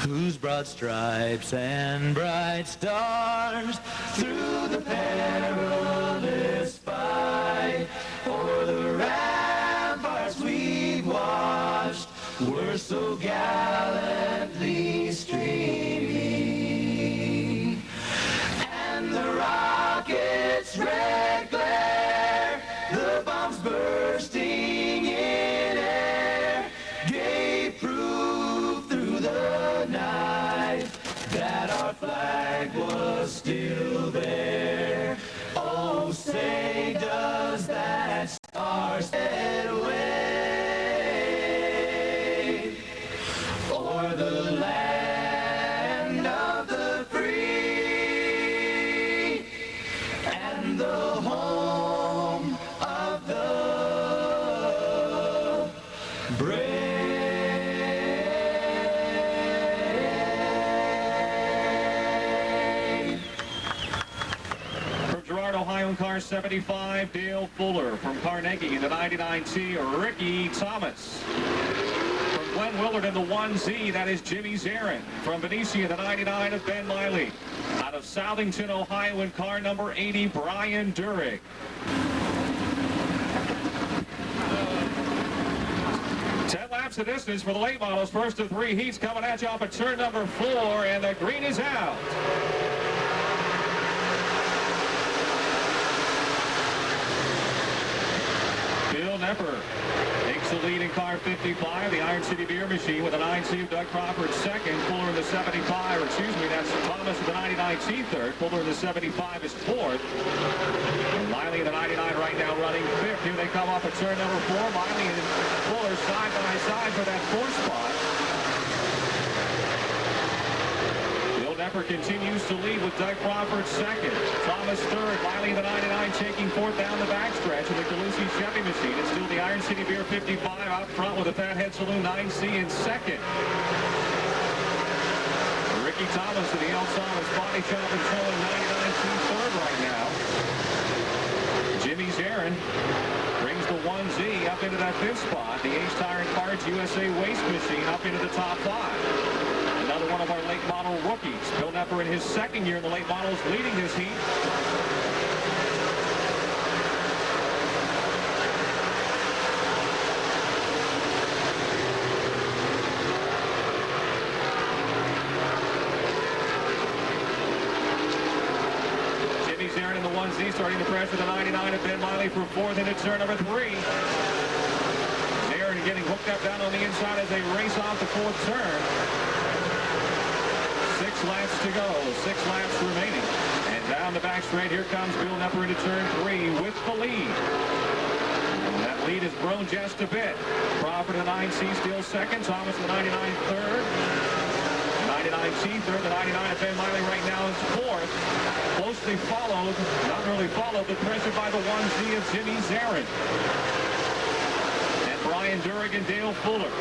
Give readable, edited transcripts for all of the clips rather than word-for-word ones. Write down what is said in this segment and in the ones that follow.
whose broad stripes and bright stars through the perilous fight o'er the ramparts we've watched were so gallantly streaming, and the rockets' red glare, the bombs bursting in air, gave proof through the night that our flag was still there. Oh, say does that star-spangled away o'er the land of the free and the home of the brave. From Girard, Ohio, in car 75, Dale Fuller. From Carnegie in the 99T, Ricky Thomas. From Glenn Willard in the 1Z, that is Jimmy Zarin. From Benicia, the 99 of Ben Miley. Out of Southington, Ohio, in car number 80, Brian Durig. Laps of distance for the late models. First of three heats coming at you off at turn number 4, and the green is out. Bill Nepper takes the lead in car 55, the Iron City Beer Machine, with a 9C of Doug Crawford second. Fuller in the 75, or excuse me, that's Thomas in the 99C third. Fuller in the 75 is fourth. And Miley in the 99 right now running fifth. Here they come off at turn number 4. Miley and Fuller side by side for that fourth spot. Bill Nepper continues to lead with Doug Crawford second. Thomas third. Miley in the 99 taking fourth down the backstretch of the Calusi Chevy Machine. It's still the Iron City Beer 55 out front with the Fathead Saloon 9C in second. Ricky Thomas in the El Thomas Body Shop and Towing 99C third right now. Jimmy Zarin brings the 1Z up into that fifth spot. The Ace Tire and Parts USA Waste Machine up into the top 5. Another one of our late model rookies. Bill Nepper in his second year in the late models leading this heat. Zarin in the 1Z starting to pressure the 99 of Ben Miley for fourth into turn number 3. Zarin getting hooked up down on the inside as they race off the fourth turn. 6 laps to go, 6 laps remaining. And down the back straight, here comes Bill Nepper into turn 3 with the lead. And that lead has grown just a bit. Crawford the 9C still second, Thomas the 99 third. 99C third, the 99 of Ben Miley right now is fourth. Closely followed, not really followed, but pressured by the 1Z of Jimmy Zarin. And Brian Durig and Dale Fuller.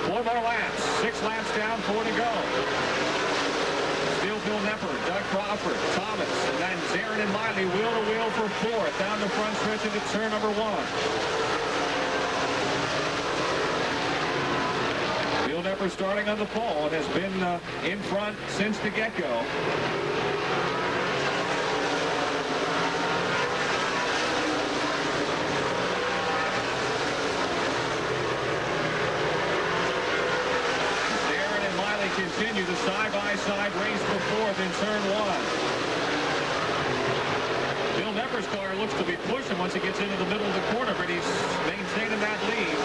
4 more laps, 6 laps down, 4 to go. Still Bill Nepper, Doug Crawford, Thomas, and then Zarin and Miley wheel to wheel for fourth. Down the front stretch into turn number 1. Bill Nepper starting on the pole and has been in front since the get-go. Zarin and Miley continue the side-by-side race for fourth in turn 1. Bill Nepper's car looks to be pushing once he gets into the middle of the corner, but he's maintaining that lead.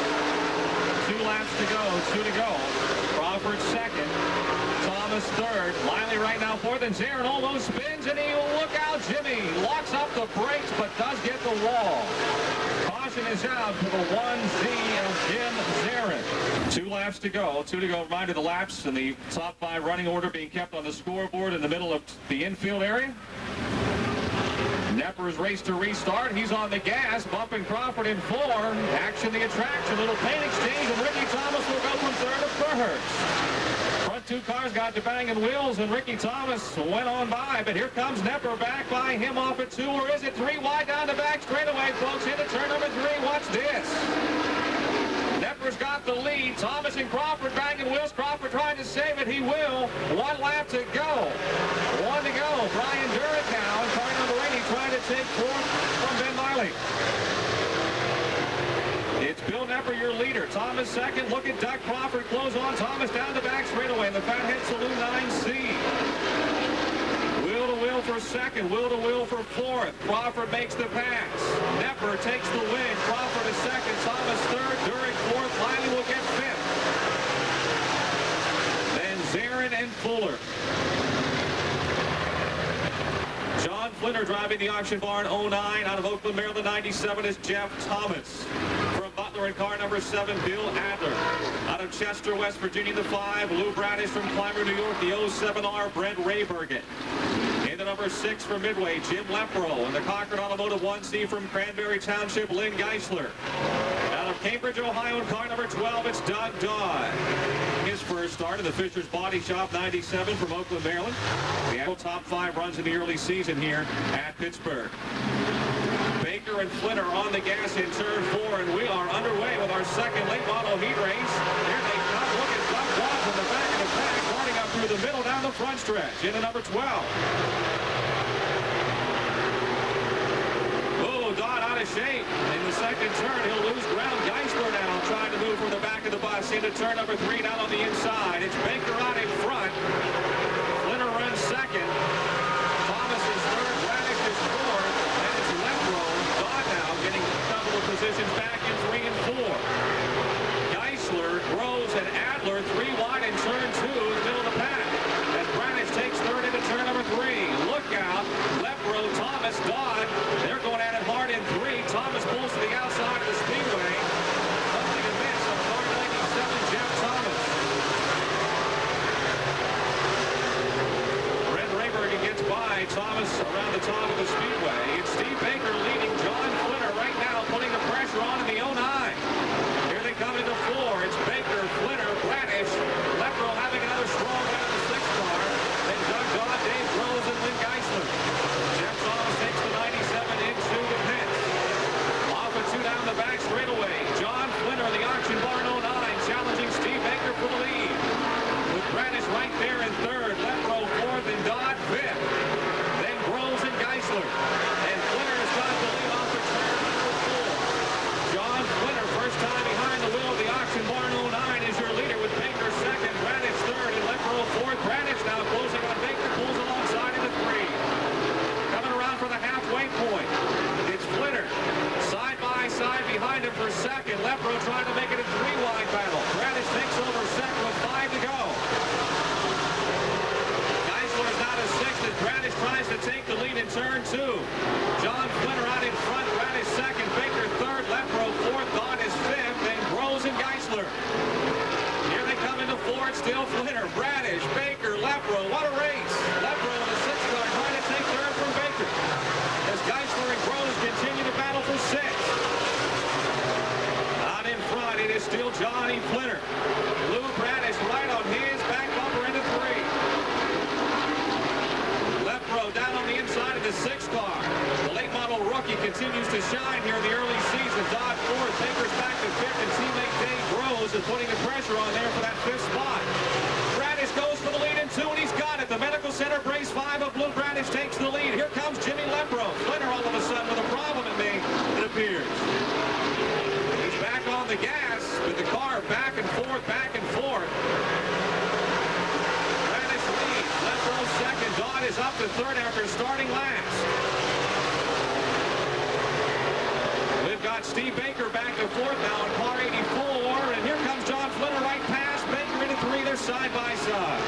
2 laps to go, 2 to go. Crawford second, Thomas third. Miley right now fourth, and Zarin almost spins, and he'll look out. Jimmy locks up the brakes, but does get the wall. Caution is out for the 1Z of Jim Zarin. 2 laps to go, 2 to go. Reminder, the laps and the top 5 running order being kept on the scoreboard in the middle of the infield area. Nepper's race to restart. He's on the gas, bumping Crawford in 4. Action the attraction, little paint exchange, and Ricky Thomas will go from third to first. Front 2 cars got to banging wheels, and Ricky Thomas went on by, but here comes Nepper back by him off at 2, or is it 3 wide down the back straightaway, folks, into turn number 3. lead. Thomas and Crawford banging wheels. Crawford trying to save it. He will. 1 lap to go. 1 to go. Brian Durant now in car number 80 trying to take fourth from Ben Miley. It's Bill Nepper, your leader. Thomas second. Look at Doug Crawford close on. Thomas down the back straightaway in the Fathead Saloon 9C. Wheel to wheel for second. Wheel to wheel for fourth. Crawford makes the pass. Nepper takes the win. Crawford is second. Thomas third. Durant fourth. Miley will get fifth. Then Zarin and Fuller. John Flinner driving the auction barn 09 out of Oakland, Maryland. 97 is Jeff Thomas. From Butler in car number 7, Bill Adler. Out of Chester, West Virginia, the 5, Lou Bradish from Clymer, New York, the 07R, Brent Raybergen. In the number 6 from Midway, Jim Lepro. And the Cochran Automotive 1C from Cranberry Township, Lynn Geisler. Out of Cambridge, Ohio, in car number 12, it's Doug Dodd. His first start in the Fisher's Body Shop 97 from Oakland, Maryland. The actual top 5 runs in the early season here at Pittsburgh. Baker and Flinner on the gas in turn 4, and we are underway with our second late model heat race. Here they come. Look at Doug Dodd from the back of the pack, running up through the middle down the front stretch into number 12. Dodd out of shape. In the second turn, he'll lose ground. Geisler now trying to move from the back of the bus into turn number 3 down on the inside. It's Baker out in front. Flinner runs second. Thomas is third. Bradish is fourth. And it's Lepro. Dodd now getting a couple of positions back in 3 and 4. Geisler, Groves, and Adler 3 wide in turn 2 in the middle of the pack. As Bradish takes third into turn number 3. Look out. Lepro, Thomas, Dodd. They're going at it hard in 3. Thomas pulls to the outside of the Speedway. Something to miss on car 97, Jeff Thomas. Brent Raybergen gets by Thomas around the top of the Speedway. It's Steve Baker leading John Flinner right now, putting the pressure on in the 09. Here they come into 4. It's Baker, Flinner, Bradish. Lepro having another strong run in the 6th car. Then Doug Dodd, Dave Groves, and Lynn Geisler. Jeff Thomas takes the 97 into the pits. Off of 2 down the back straightaway. John Flinner, the auction barn 09, challenging Steve Baker for the lead. With Bradish right there in 3rd. Lepro 4th and Dodd 5th. Then Groves and Geisler. And Flinner has got the lead off of turn number 4. John Flinner, first time behind the wheel of the auction barn 09, is your leader with Baker 2nd, Bradish 3rd, and Lepro 4th. Bradish now closing on Baker, pulls alongside into 3. Coming around for the halfway point. It's Flinner. Side by side behind him for 2nd. Lepro trying to make it a 3-wide battle. Bradish takes over 2nd with 5 to go. Geisler is out of 6th as Bradish tries to take the lead in turn 2. John Flinner out in front. Bradish 2nd. Baker 3rd. Lepro 4th. Dodd is 5th. Then Groves and Geisler. Here they come into 4th. Still Flinner. Bradish. Baker. Lepro. What a race. Lepro in the 6th car trying to take 3rd from Baker. As Geisler and Groves continue to battle for 6th. Out in front, it is still Johnny Flinner. Lou Bradish right on his back bumper into 3. Lepro down on the inside of the 6th car. The late model rookie continues to shine here in the early season. Dodd 4th, Baker's back to 5th, and teammate Dave Groves is putting the pressure on there for that 5th spot. Bradish goes for the lead in 2, and he's got it. The Medical Center brace 5 of Blue Bradish takes the lead. Here comes Jimmy Lepro. Flinner all of a sudden with a problem it appears. He's back on the gas with the car back and forth, back and forth. Bradish leads. Lepro 2nd. Dodd is up to 3rd after starting last. We've got Steve Baker back to 4th now in car 84, and here comes John Flinner right past Baker into 3. They're side by side.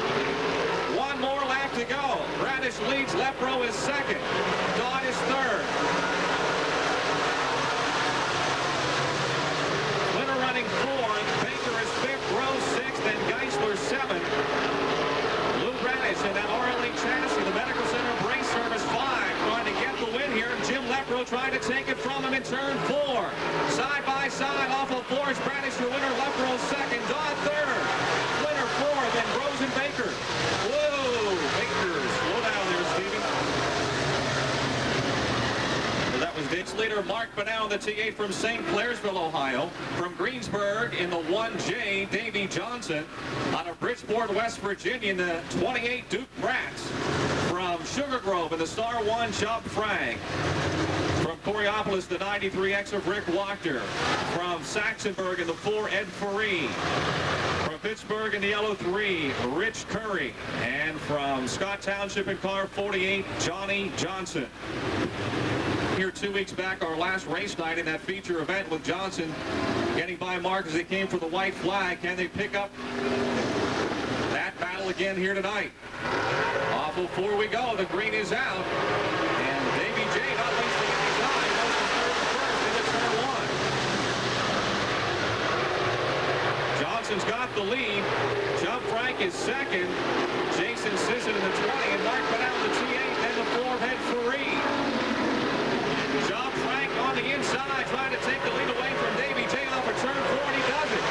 1 more lap to go. Bradish leads. Lepro is 2nd. Dodd is 3rd. Flinner running 4th. Baker is 5th. Groves 6th. And Geisler 7th. Lou Bradish in that RLE chassis. The Medical Center brace service 5. Trying to get the win here. Jim Lepro trying to take it from him in turn 4. Side by side off of Forrest. Bradish your winner. Lepro 2nd. Dodd 3rd. Flinner 4th. And Groves and Baker. Whoa! Baker, slow down there, Stevie. Well, that was Dixley. leader, Mark Banal in the T8 from St. Clairsville, Ohio. From Greensburg in the 1J, Davy Johnson. Out of Bridgeport, West Virginia, in the 28, Duke Bratz. From Sugar Grove in the Star 1, Chubb Frank. From Coriopolis, the 93X of Rick Wachter. From Saxonburg in the 4, Ed Faree. From Pittsburgh in the yellow 3, Rich Curry. And from Scott Township in car 48, Johnny Johnson. Here 2 weeks back, our last race night in that feature event with Johnson getting by Mark as they came for the white flag. Can they pick up that battle again here tonight? Off before we go, the green is out. And Davy J not wasting any time, goes to third and first into turn 1. Johnson's got the lead. Chubb Frank is second. Jason Sisson in the 20, and Mark Banal in the T8, and the 4, Ed Faree. Chubb Frank on the inside, trying to take the lead away from Davy J off of turn 4, and he does it.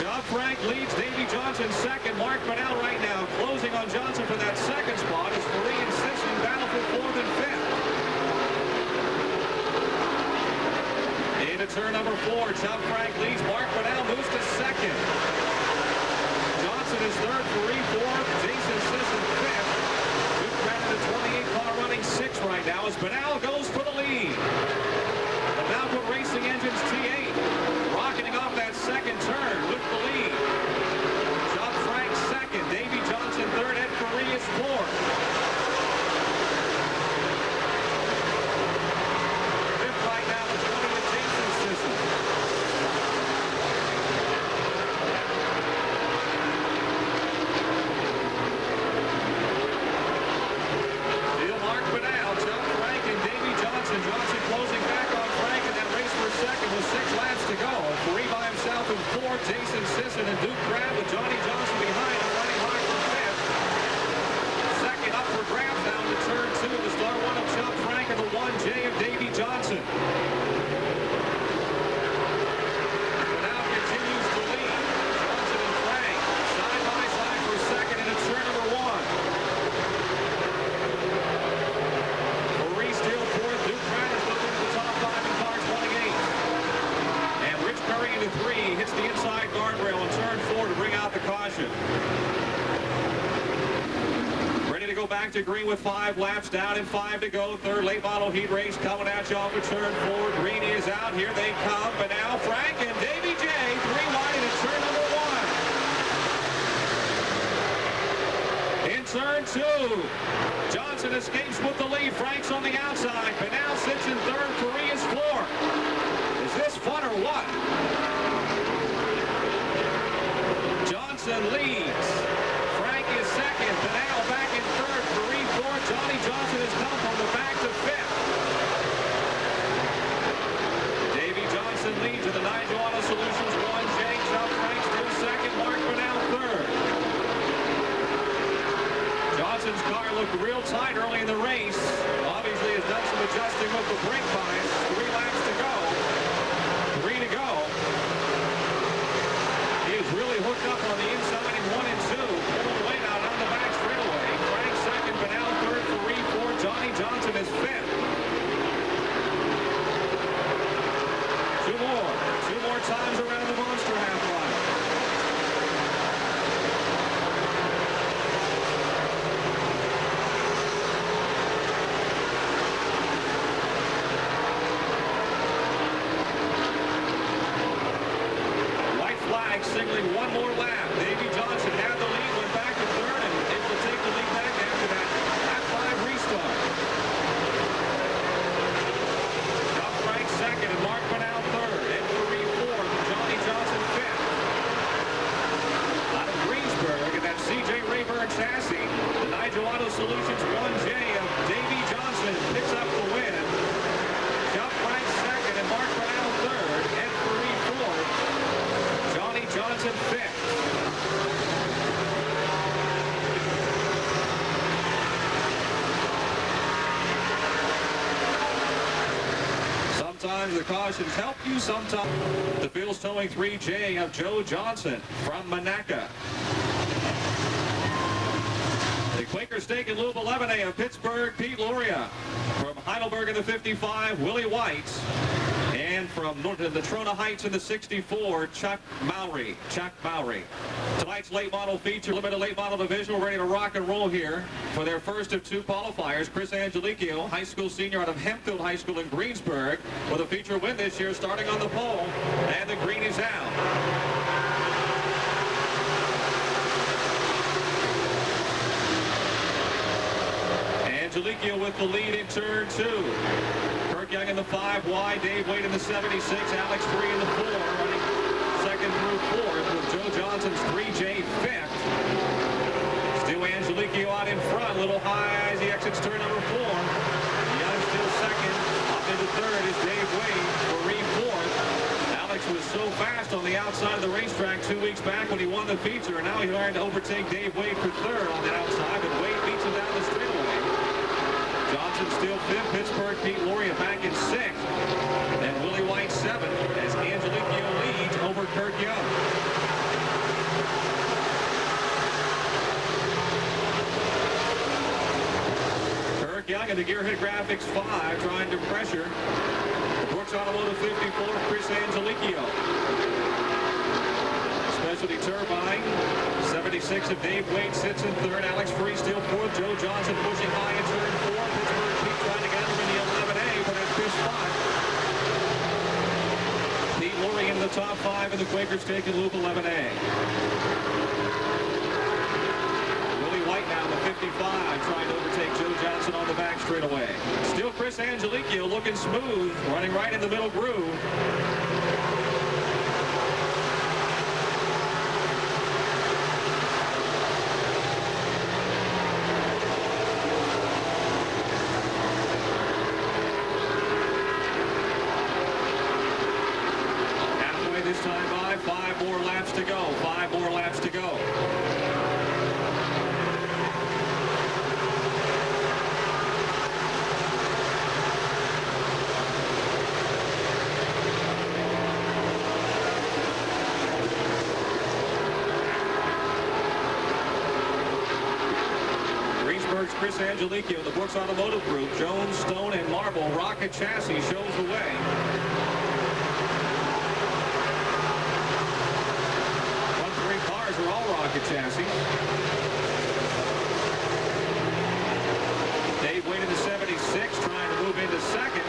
Chubb Frank leads Davy Johnson second. Mark Banal right now closing on Johnson for that second spot as Faree and Sisson battle for 4th and 5th. Into turn number 4, Chubb Frank leads. Mark Banal moves to second. Johnson is third, Faree 4th, Jason Sisson 5th. Duke Bratz in the 28 car running 6th right now as Banal goes for the lead. The Malcolm Racing Engines T8 rocketing off that second turn with the lead. Chubb Frank second, Davy Johnson third, Ed Faree is 4th. Johnson closing back on Frank in that race for second with 6 laps to go. Faree by himself in 4th, Jason Sisson and Duke Bratz with Johnny Johnson behind him running hard for 5th. Second up for grabs down to turn 2, the Star 1 of Chubb Frank and the 1J of Davy Johnson. Now continues to lead. Johnson and Frank side by side for second into turn number 1. Into 3, hits the inside guardrail on turn 4 to bring out the caution. Ready to go back to green with 5 laps down and 5 to go. Third late model heat race coming at you off of turn 4. Green is out. Here they come. But now Frank and Davy J 3 wide into turn number 1. In turn 2, Johnson escapes with the lead. Frank's on the outside. But now sits in third. Faree is 4th. Is this fun or what? Johnson leads. Frank is second. Banal back in third. Faree 4th. Johnny Johnson has come from the back to 5th. Davy Johnson leads to the Nigel Auto Solutions 1J. Chubb Frank still second. Mark Banal third. Johnson's car looked real tight early in the race. Obviously has done some adjusting with the brake lines. 3 laps to go. 3 to go. He is really hooked up on the inside in 1 and 2. Pulling away now on the back straightaway. Frank second, Banal third, Faree 4th. Johnny Johnson is 5th. 2 more times around the monster half line. Signaling 1 more lap. Davy Johnson had the lead, went back to third, and it will take the lead back after that lap 5 restart. Chubb Frank second and Mark Banal third. Ed Faree 4th and Johnny Johnson 5th. Out of Greensburg in that CJ Rayburn chassis, the Nigel Auto Solutions 1J of Davy Johnson picks up the win. Chubb Frank second and Mark Banal third. Ed Faree 4th. Johnson 5th. Sometimes the cautions help you, sometimes. The field's towing 3J of Joe Johnson from Monaca. The Quaker Quaker Steak and Lube 11A of Pittsburgh, Pete Loria. From Heidelberg in the 55, Willie White. And from the Trona Heights in the 64, Chuck Mowry. Tonight's late model feature, limited late model division. We're ready to rock and roll here for their first of 2 qualifiers. Chris Angelicchio, high school senior out of Hempfield High School in Greensburg, with a feature win this year starting on the pole. And the green is out. Angelicchio with the lead in turn 2. Kirk Young in the 5 wide, Dave Wade in the 76, Alex Free in the 4, running second through 4th with Joe Johnson's 3J 5th. Still Angelicchio out in front, a little high as he exits turn number 4. Young still second, up into third is Dave Wade, Free 4th. Alex was so fast on the outside of the racetrack 2 weeks back when he won the feature, and now he's trying to overtake Dave Wade for third on the outside, but Wade beats him down the straightaway. Johnson still 5th, Pittsburgh, Pete Loria back in 6th, and Willie White 7th as Angelicchio leads over Kirk Young. Kirk Young in the Gearhead Graphics 5 trying to pressure the Brooks Automotive 54, Chris Angelicchio. Specialty Turbine, 76 of Dave Wade sits in third. Alex Free still 4th. Joe Johnson pushing high in turn 4. Pittsburgh Pete trying to get him in the 11A for that 5th spot. Pete Loria in the top 5 in the Quaker Steak and Lube 11A. Willie White now in the 55 trying to overtake Joe Johnson on the back straightaway. Still Chris Angelicchio looking smooth, running right in the middle groove. Time by 5 more laps to go. 5 more laps to go. Greensburg's Chris Angelicchio, the Brooks Automotive Group, Jones, Stone, and Marble Rocket Chassis shows the way. Are all rocket chassis. Dave Wade in the 76 trying to move into second.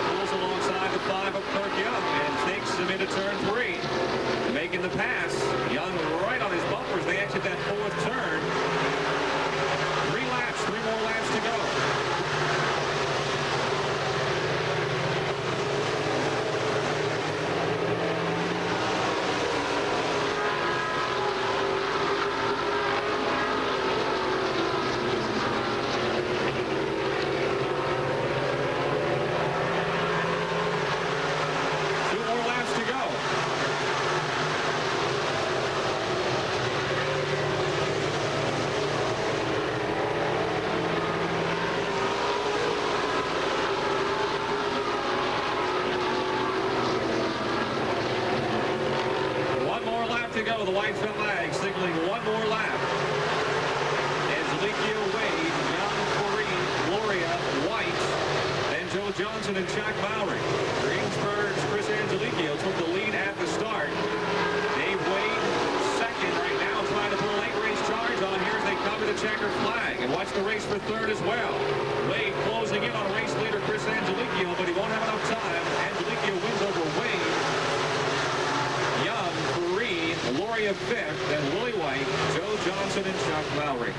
Pulls alongside the 5 of Kirk Young and takes him into turn 3. Making the pass. Young right on his bumpers. They exit that 4th turn. 3 more laps to go. To go, the white flag signaling 1 more lap. Angelicchio, Wade, Young, Corey, Gloria, White, and Joe Johnson and Chuck Mowry. Greensburg's Chris Angelicchio took the lead at the start. Dave Wade second right now, trying to put a late race charge on here as they cover the checkered flag. And watch the race for third as well. Wade closing in on race leader Chris Angelicchio, but he won't have enough time. Angelicchio wins over Wade. Loria 5th, and Willie White, Joe Johnson, and Chuck Mowry.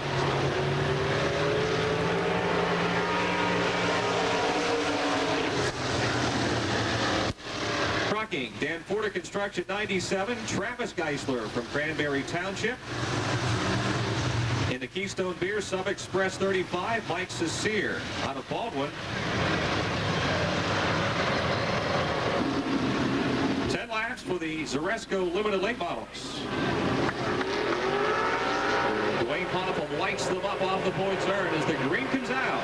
Trucking, Dan Porter Construction 97, Travis Geisler from Cranberry Township. In the Keystone Beer, Sub Express 35, Mike Cecere out of Baldwin. 10 laps for the Zaresco Limited Late Models. Dwayne Popham lights them up off the point turn as the green comes out.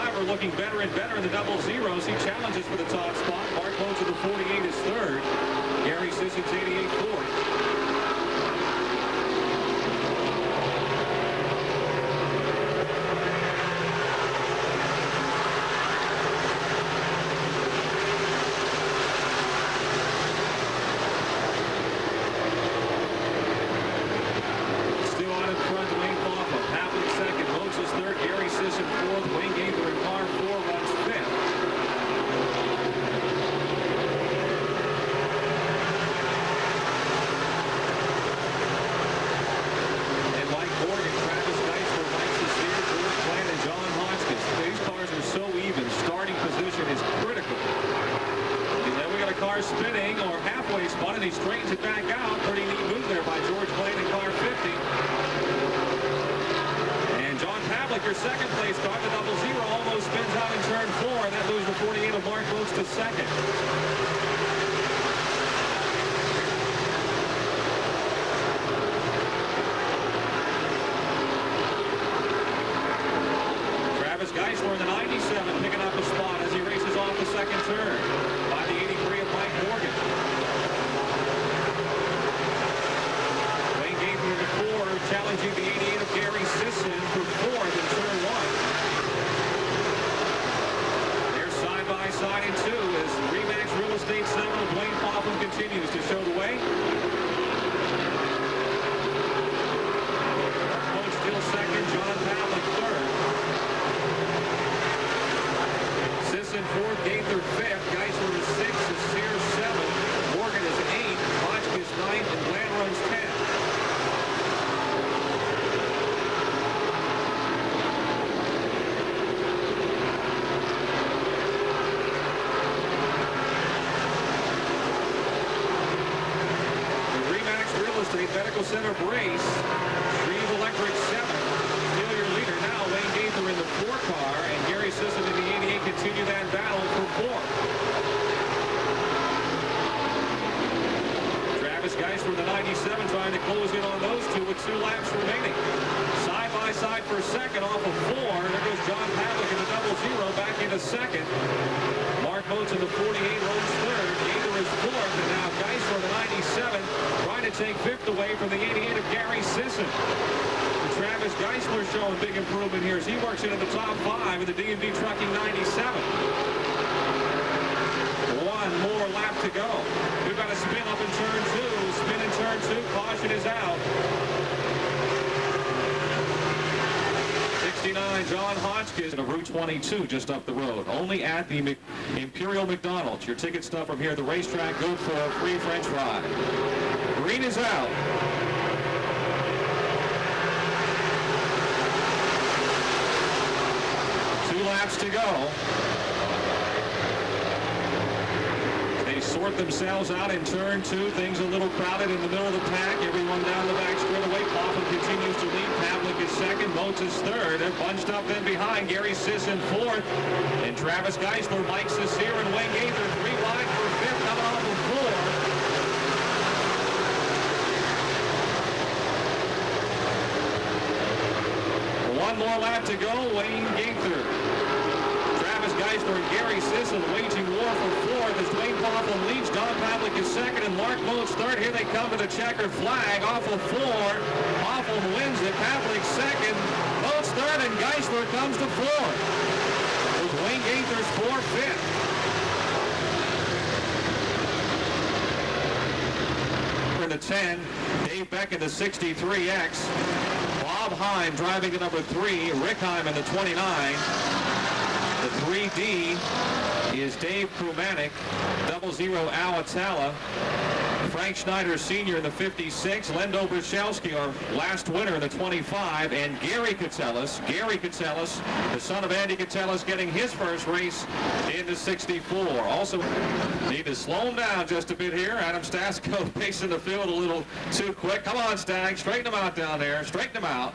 driver looking better and better in the double zeros. He challenges for the top spot. Mark Motes of the 48 is third. Gary Sisson's 88 fourth. Spinning or halfway spun, and he straightens it back out. Pretty neat move there by George Blaine in car 50. And John Pavlik, your second place car, the double zero, almost spins out in turn 4, and that moves the 48 of Mark Motes to second. Travis Geisler in the 97 picking up a spot as he races off the second turn by the 83 of Mike Morgan. Wayne Gaither in the 4, challenging the 88 of Gary Sisson for 4th in turn 1. They're side by side in 2 as Remax Real Estate 7 of Blaine Popham continues to show the way. Coach still second, John Pavlik third. Sisson 4th, Gaither 5th, Geisler is 6th, is Sears 7th, Morgan is 8th, Hotchkiss 9th, and Bland runs 10th. The Remax Real Estate Medical Center brace, Shreve Electric 7th, still your leader now, Wayne Gaither in the 4 car, and Gary Sisson in the 88 continue that battle for 4th. Travis Geisler in the 97 trying to close in on those two with 2 laps remaining. Side by side for second off of 4. There goes John Pavlik in the double zero back into second. Mark Motes in the 48 rolls third. Gaither is 4th, and now Geisler in the 97 trying to take 5th away from the 88 of Gary Sisson. Travis Geisler showing big improvement here as he works into the top 5 in the D&D Trucking 97. One more lap to go. We've got a spin up in turn 2. Spin in turn 2. Caution is out. 69, John Hotchkiss of Route 22 just up the road. Only at the Imperial McDonald's. Your ticket stub from here at the racetrack. Go for a free French fry. Green is out. 2 laps to go. They sort themselves out in turn 2. Things a little crowded in the middle of the pack. Everyone down the back straightaway. Popham continues to lead. Pavlik is second. Motes is third. They're bunched up then behind. Gary Sisson 4th. And Travis Geisler, Mike Cecere, and Wayne Gaither 3 wide for 5th coming off of 4. One more lap to go. Wayne Gaither, Travis Geisler, and Gary Sisson waging war for 4th as Dwayne Popham leads. Don Pavlik is second and Mark Motes third. Here they come to the checkered flag off of 4. Popham wins it. Pavlik second. Motes third, and Geisler comes to 4th. There's Wayne Gaither's 4th. In the 10, Dave Beck in the 63X. Bob Heim driving to number 3. Rick Heim in the 29. The 3D is Dave Krumanic. 00 Al Atala. Frank Schneider Sr. in the 56. Lendo Brzezelski, our last winner in the 25. And Gary Catellus, the son of Andy Catellus, getting his first race in the 64. Also need to slow him down just a bit here. Adam Stasko pacing the field a little too quick. Come on, Stag, straighten him out down there. Straighten him out.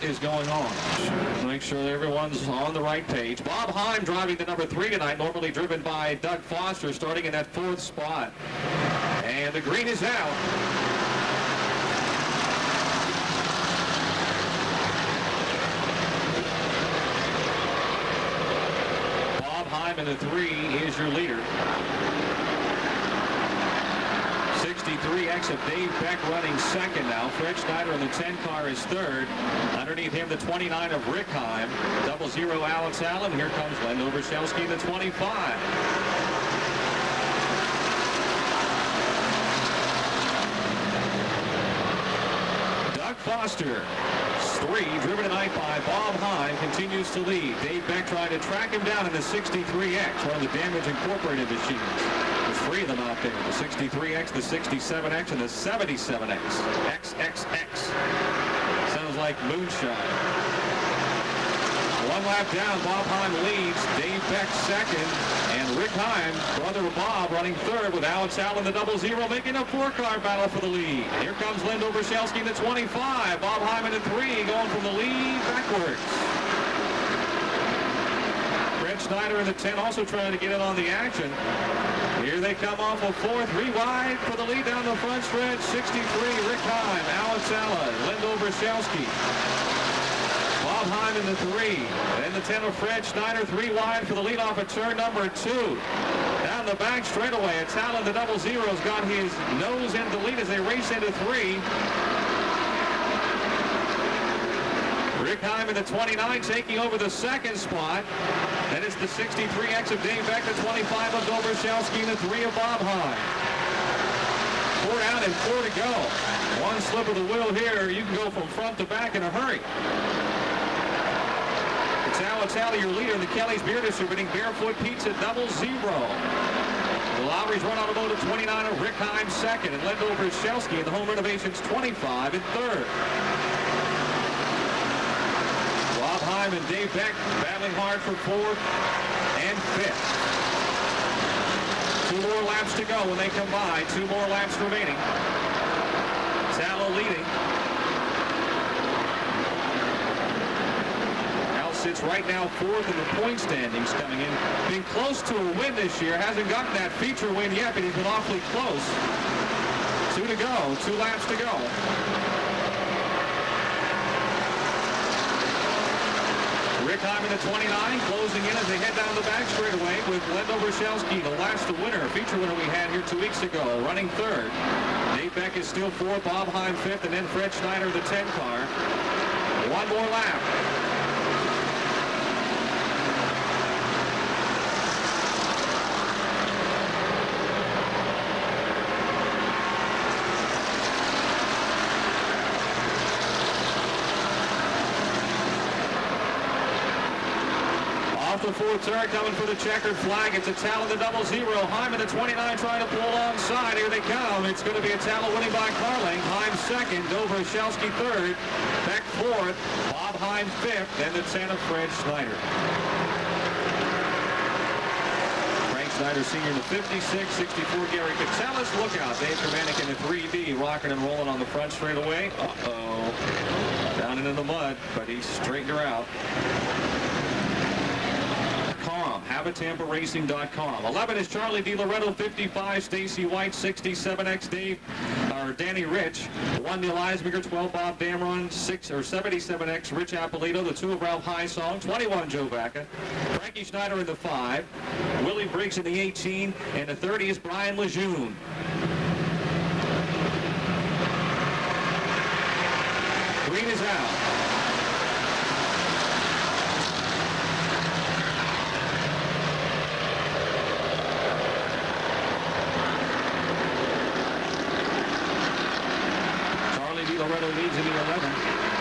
Is going on. Make sure everyone's on the right page. Bob Heim driving the number 3 tonight, normally driven by Doug Foster, starting in that 4th spot. And the green is out. Bob Heim in the 3 is your leader. 63X of Dave Beck running second now. Fred Schneider in the 10 car is third. Underneath him, the 29 of Rick Heim. 00 Alex Allen. Here comes Lendo Brzezelski, the 25. Doug Foster, 3, driven tonight by Bob Heim, continues to lead. Dave Beck trying to track him down in the 63X, one of the Damage Incorporated machines. There's 3 of them out there. The 63X, the 67X, and the 77X. XXX. Sounds like moonshine. 1 lap down, Bob Heim leads. Dave Beck second. And Rick Heim, brother of Bob, running third with Alex Allen, the 00, making a 4-car battle for the lead. Here comes Lendo Brzezelski in the 25. Bob Heim in the 3, going from the lead backwards. Fred Schneider in the 10, also trying to get in on the action. Here they come off of 4th, 3 wide for the lead down the front stretch. 63, Rick Heim, Alex Allen, Lendo Brzezelski. Bob Heim in the 3. And the 10 of Fred Schneider, 3 wide for the lead off of turn number 2. Down the back straightaway, it's Allen, the 00's got his nose into the lead as they race into 3. Rick Heim in the 29 taking over the 2nd spot. Then it's the 63X of Dave Beck, the 25 of Brzezelski, and the 3 of Bob Heim. 4 down and 4 to go. One slip of the wheel here, you can go from front to back in a hurry. It's Alex Alley, your leader in the Kelly's Beer Distributing Barefoot Pizza 00. The Lowry's Run Automotive 29 of Rick Heim second, and Lendo Brzezelski in the Home Renovations 25 in third. Bob Heim and Dave Beck battling hard for 4th and 5th. 2 more laps to go when they come by. 2 more laps remaining. Tallow leading. Al sits right now 4th in the point standings coming in. Being close to a win this year. Hasn't gotten that feature win yet, but he's been awfully close. 2 to go. 2 laps to go. Rick Heim in the 29, closing in as they head down the back straightaway with Lendo Brzezelski, the last winner, feature winner we had here 2 weeks ago, running third. Dave Beck is still 4th, Bob Heim 5th, and then Fred Schneider, the 10 car. 1 more lap. The 4th turn coming for the checkered flag. It's a Talon, the 00. Heim in the 29 trying to pull alongside. Here they come. It's going to be a Talon winning by Carling. Heim second. Brzezelski third. Beck 4th. Bob Heim 5th. Then the 10 of Fred Schneider. Frank Schneider Sr. in the 56. 64 Gary Catellus. Look out. Dave Germanic in the 3B. Rocking and rolling on the front straightaway. Uh-oh. Down into the mud, but he straightened her out. HabitTampaRacing.com. 11 is Charlie DiLoretto, 55, Stacy White, 67X Dave, or Danny Rich, 1 Neil Eisminger, 12 Bob Damron, 77X Rich Appolito, the 2 of Ralph Highsong, 21 Joe Vaca, Frankie Schneider in the 5, Willie Briggs in the 18, and the 30 is Brian Lejeune. Green is out. Loretto leads in the 11.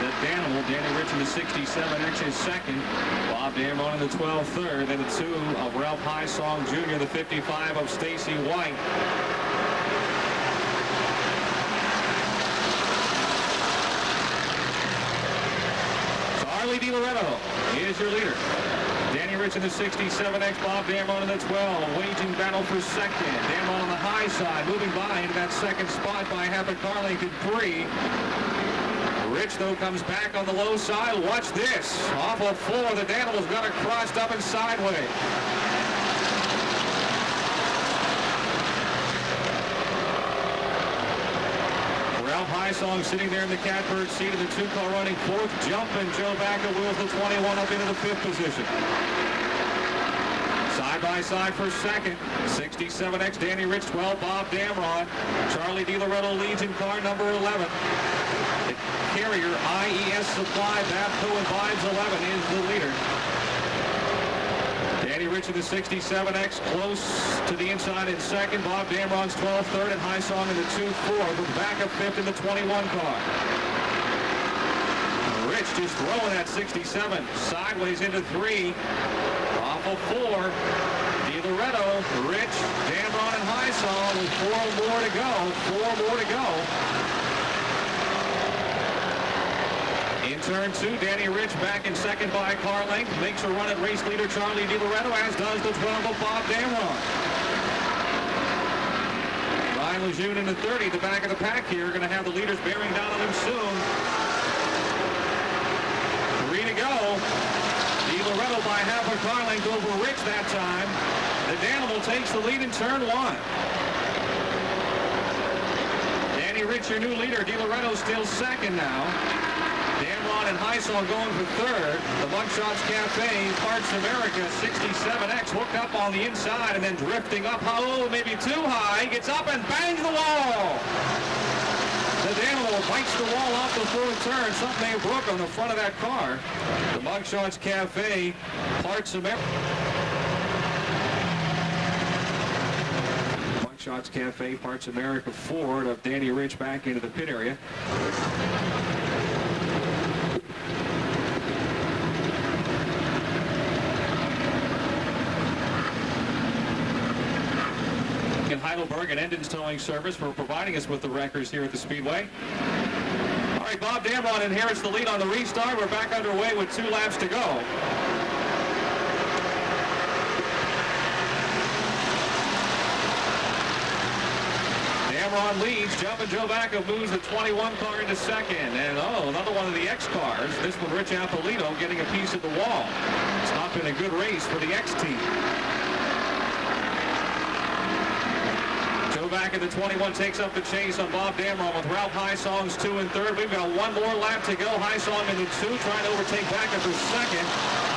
The Danimal, Danny Rich in the 67X is second. Bob Damron in the 12 third. Then the 2 of Ralph Highsong Jr., the 55 of Stacy White. Charlie DiLoretto is your leader. Danny Rich in the 67X, Bob Damron in the 12, waging battle for second. Damron on the high side, moving by into that second spot by Habit Carling in 3. Rich, though, comes back on the low side. Watch this. Off of 4, the Danimal's got it crossed up and sideways. Ralph Highsong sitting there in the catbird seat of the 2-car running 4th. Jump, and Joe Bacca wheels the 21 up into the 5th position. Side by side for 2nd. 67X Danny Rich, 12 Bob Damron. Charlie DiLoretto leads in car number 11. The carrier IES Supply, Babco and Vibes 11 is the leader. Danny Rich in the 67X close to the inside in 2nd. Bob Damron's 12th, 3rd, and Highsong in the 2-4 with Bacca 5th in the 21 car. Rich just throwing that 67 sideways into 3. Off of 4, DiLoretto, Rich, Damron, and Highsong with 4 more to go. 4 more to go. In turn 2, Danny Rich back in 2nd by car length. Makes a run at race leader Charlie DiLoretto, as does the 12 of Bob Damron. Ryan Lejeune in the 30, the back of the pack here. Going to have the leaders bearing down on him soon. 3 to go. DiLoretto by half a car length over Rich that time. The Danimal takes the lead in turn 1. Danny Rich, your new leader. DiLoretto still 2nd now. Damron and Highsong going for 3rd. The Mugshots Cafe, Parts America, 67X hooked up on the inside and then drifting up. Oh, maybe too high. He gets up and bangs the wall. The Danimal bites the wall off the 4th turn. Something they broke on the front of that car. The Mugshots Cafe, Parts America. Mugshots Cafe, Parts America Ford of Danny Rich back into the pit area. Heidelberg and Endens Towing Service for providing us with the wreckers here at the Speedway. All right, Bob Damron inherits the lead on the restart. We're back underway with 2 laps to go. Damron leads. Jumpin' Joe Bacca moves the 21 car into 2nd. And, another one of the X cars. This one, Rich Appolito, getting a piece of the wall. It's not been a good race for the X team. Back in the 21 takes up the chase on Bob Damron with Ralph Highsong's 2 and 3rd. We've got 1 more lap to go. Highsong in the 2, trying to overtake Bacca for 2nd.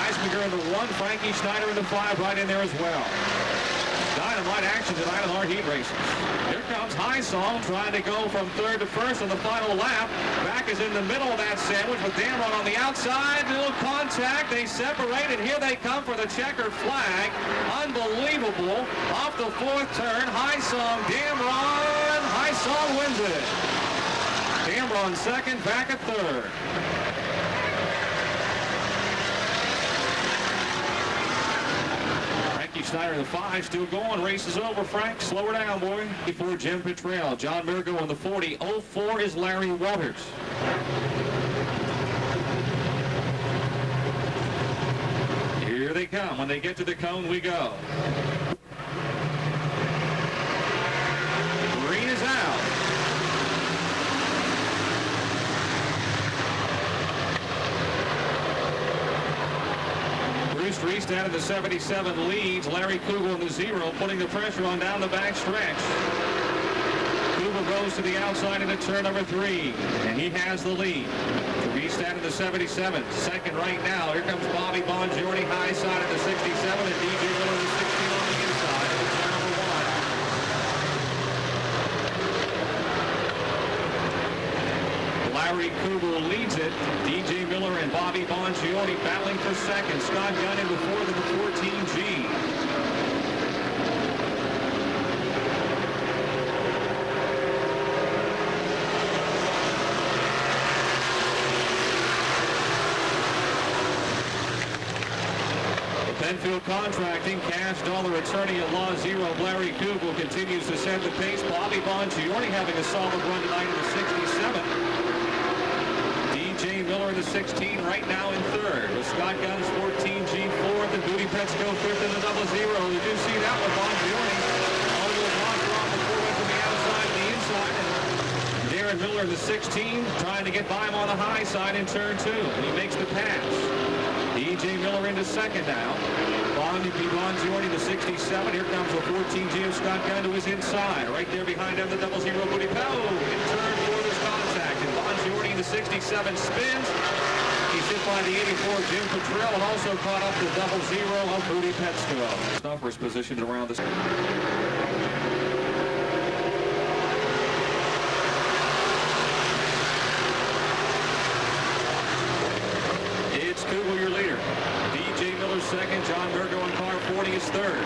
Eisminger in the 1, Frankie Schneider in the 5, right in there as well. Dynamite action tonight on our heat races. Here comes Highsong trying to go from 3rd to 1st on the final lap. Bacca's in the middle of that sandwich with Damron on the outside. Little contact. They separate, and here they come for the checkered flag. Unbelievable. Off the 4th turn, Highsong, Damron. Highsong wins it. Damron 2nd, Bacca 3rd. Schneider in the 5, still going. Race is over, Frank. Slow her down, boy. Before Jim Petrell. John Mirgo in the 40. 04 is Larry Walters. Here they come. When they get to the cone, we go. Green is out. Bruce Reestad in the 77 leads. Larry Kugel in the 0, putting the pressure on down the back stretch. Kugel goes to the outside into turn number 3, and he has the lead. Reestad in the 77, 2nd right now. Here comes Bobby Bongiorni, high side at the 67, and DJ Miller in the 16 on the inside. Turn number 1. Larry Kugel leads it. DJ Miller and Bobby Bongiorni battling for 2nd. Scott Gunn in the 4th and the 14G. Penfield Contracting, cash dollar attorney at law 0. Larry Kugel continues to set the pace. Bobby Bongiorni having a solid run tonight in the 67. DJ Miller in the 16 right now in 3rd. With Scott Gunn's 14G 4th and Booty Petsko 5th in the 00. You do see that with Bongiorni. All the blocker on the 4 from the outside to the inside. And Darren and Miller in the 16, trying to get by him on the high side in turn 2. And he makes the pass. E.J. Miller into second now. Bonziorni to 67. Here comes the 14G of Scott Gunn to his inside. Right there behind him, the 00 Booty Pell. In turn 4, there's contact. And Bonziorni in the 67 spins. He's hit by the 84 Jim Cottrell and also caught up the 00 of Booty Petsko. Stuffers positioned around the... It's Kugel, your leader. D.J. Miller second. John Murgo in car 40 is third.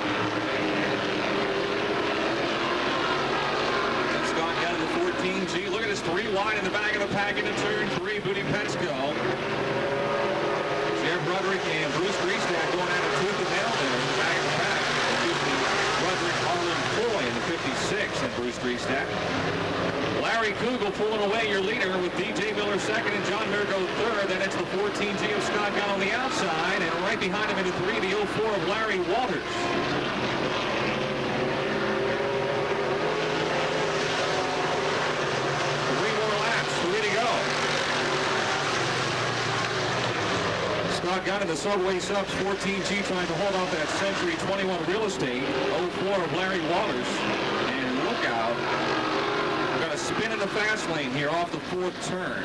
And Scott Gunn in the 14G. Look at this 3 wide in the back of the pack into turn 3. Booty Petsko. Jeff Roderick and Bruce Griesbach going at it tooth and nail there in the back of the pack. Excuse me, Roderick, Harlan, Foy in the 56 and Bruce Griesbach. Larry Kugel pulling away, your leader, with D.J. Miller second and John Murgo third. Then it's the 14G of Scott Gunn on the outside, and right behind him into 3, the 04 of Larry Walters. 3 more laps, 3 to go. Scott Gunn in the Subway Subs 14G trying to hold off that Century 21 Real Estate. 04 of Larry Walters. And look out. Going to spin in the fast lane here off the 4th turn.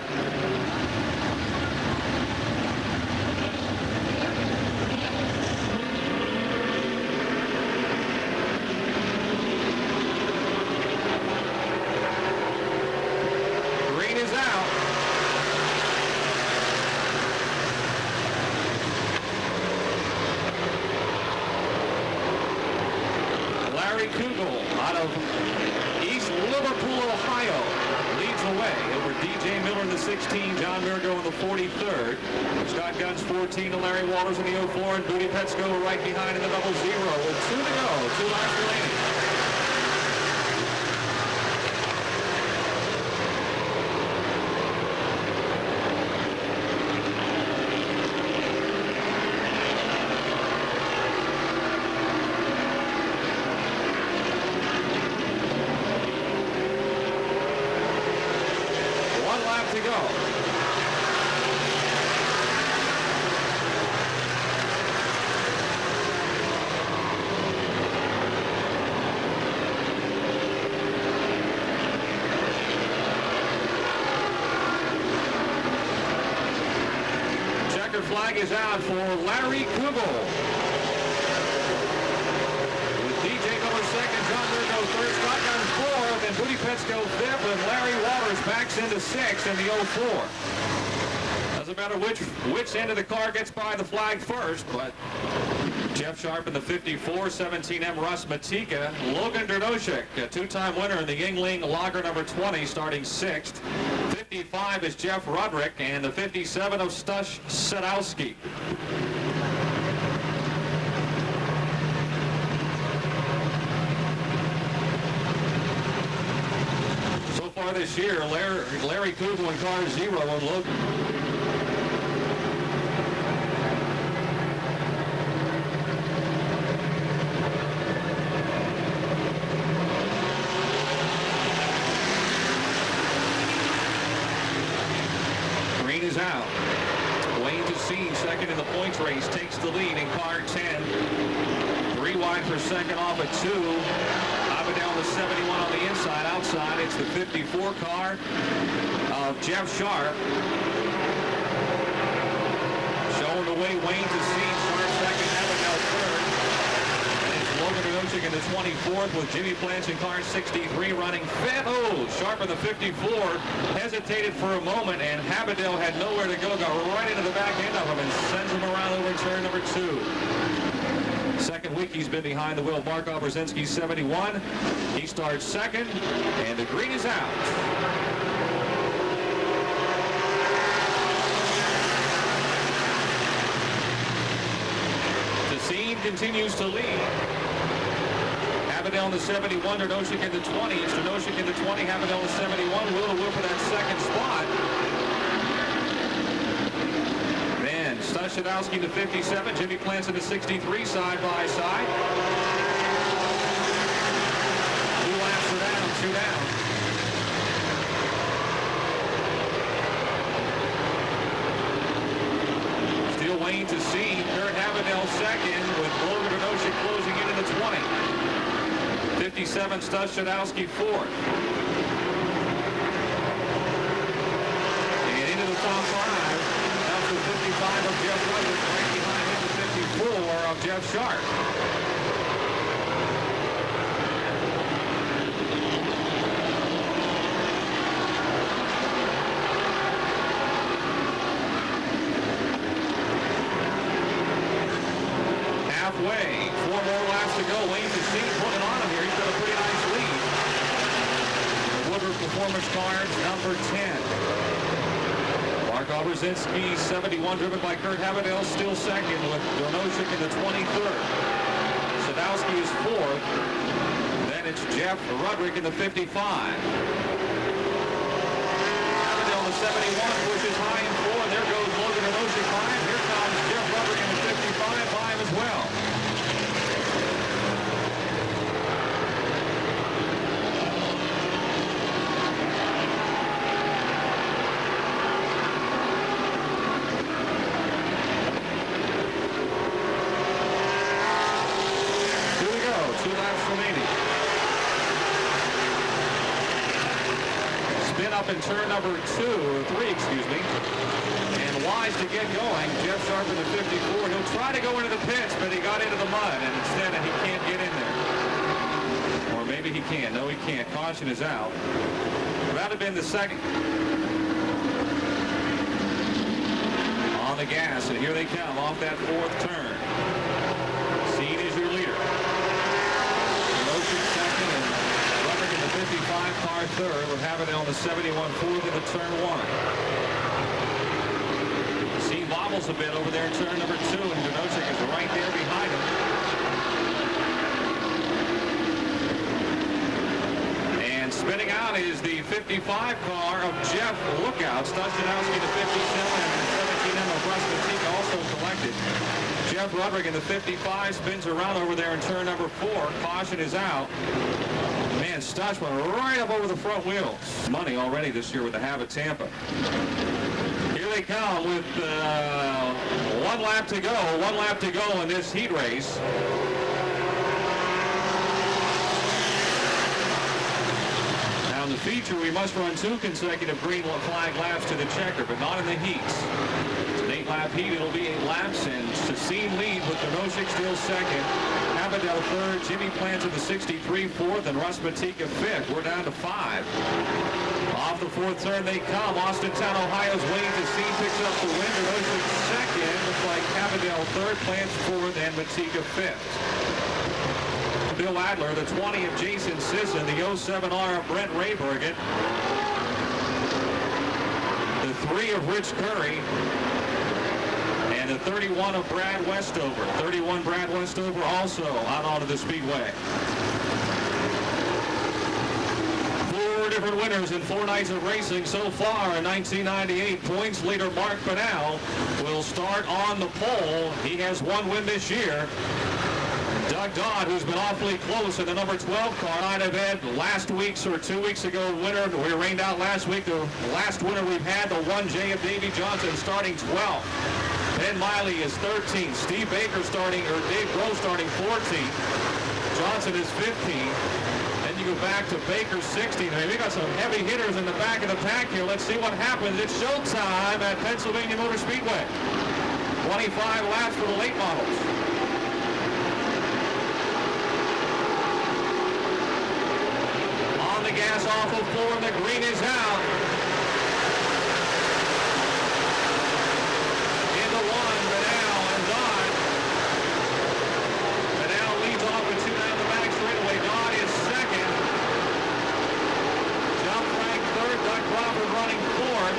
Green is out. Larry Kugel out of East Liverpool, Ohio, leads away over D.J. Miller in the 16, John Murgo in the 43rd. Scott Gunn's 14 to Larry Walters in the 04, and Booty Petsko right behind in the 00 with 2 to go, 2 laps remaining. To go. Checkered flag is out for Larry Kugel. With D.J. Miller second, John Murgo third, Scott Gunn fourth, and Booty Petsko fifth, and Larry Walters backs into sixth in the 04. Doesn't matter which end of the car gets by the flag first, but Jeff Sharp in the 54, 17M Russ Matika, Logan Derdoshek, a 2-time winner in the Yingling Lager number 20, starting 6th. 55 is Jeff Roderick, and the 57 of Stush Sadowski. So far this year, Larry Kugel in car 0 and Logan. Is out. Wayne Dessine, second in the points race, takes the lead in car 10. 3 wide for second off at 2. Abadell the 71 on the inside. Outside, it's the 54 car of Jeff Sharp. Showing the way, Wayne Dessine, Sharp second, Abadell third. And it's Logan Derdoshek in the 24th with Jimmy Plants in car 63 running fifth. Oh, Sharp in the 54 hesitated for a moment, and Habadell had nowhere to go, got right into the back end of him and sends him around over turn number 2. Second week he's been behind the wheel. Markov Brzezinski 71. He starts second, and the green is out. Dessine continues to lead. Habadell in the 71, Derdoshek in the 20. It's Derdoshek in the 20, Habadell in the 71. Will to will for that second spot. Then Stashadowski in the 57, Jimmy Plants in the 63, side by side. 2 laps are down, 2 down. Wayne to seed. Kurt Havedel second with Logan Renosha closing in the 20. 57 Stashadowski fourth. And into the top five. Down to 55 of Jeff Rutledge. Right behind him to 54 of Jeff Sharp. Halfway, 4 more laps to go. Wayne Cassine putting on him here. He's got a pretty nice lead. Woodward Performance Cars, number 10. Mark Obrzezinski, 71, driven by Kurt Havedel, still second with Donoshik in the 23rd. Sadowski is fourth. Then it's Jeff Rudrick in the 55. Havedel the 71 pushes high in 4. There goes Logan Donoshik by him. Here comes Jeff Rudrick in the 55 by him as well. Up in turn number 3, excuse me. And Wise to get going. Jeff Sharp in the 54. He'll try to go into the pits, but he got into the mud, and instead he can't get in there. Or maybe he can. No, he can't. Caution is out. That would have been the second. On the gas, and here they come off that 4th turn. Seed is your leader. Motion second, and Rudrick in the 55 car third with Havedel in the 71 fourth into turn 1. Seed wobbles a bit over there in turn number 2, and Donoshik is right there behind him. And spinning out is the 55 car of Jeff Lookout. Stashadowski to 57 and 17M of Russ Matika also collected. Jeff Rudrick in the 55 spins around over there in turn number 4. Caution is out. Man, Stush went right up over the front wheels. Money already this year with the Habit Tampa. Here they come with 1 lap to go. 1 lap to go in this heat race. Now in the feature, we must run 2 consecutive green flag laps to the checker, but not in the heats. It's an 8-lap heat. It'll be 8 laps, and Cassine lead with Donoshik still second. Havedel third, Jimmy Plants in the 63 fourth, and Russ Matika fifth. We're down to 5. Off the 4th turn they come. Austintown, Ohio's Wayne Cassine picks up the win. Donoshik second. Looks like Havedel third, Plants fourth, and Matika fifth. Bill Adler, the 20 of Jason Sisson, the 07R of Brent Raybergen, the 3 of Rich Curry, and the 31 of Brad Westover. 31 Brad Westover also out onto the Speedway. 4 different winners in 4 nights of racing so far in 1998. Points leader Mark Bunnell will start on the pole. He has 1 win this year. Doug Dodd, who's been awfully close in the number 12 car. I'd have had last week's or 2 weeks ago winner. We rained out last week. The last winner we've had, the 1J of Davey Johnson, starting 12th. Ben Miley is 13th. Steve Baker starting, or Dave Groh starting 14th. Johnson is 15th. Then you go back to Baker 16th. I mean, we got some heavy hitters in the back of the pack here. Let's see what happens. It's showtime at Pennsylvania Motor Speedway. 25 laps for the late models. On the gas off of 4, the green is out. Running 4th.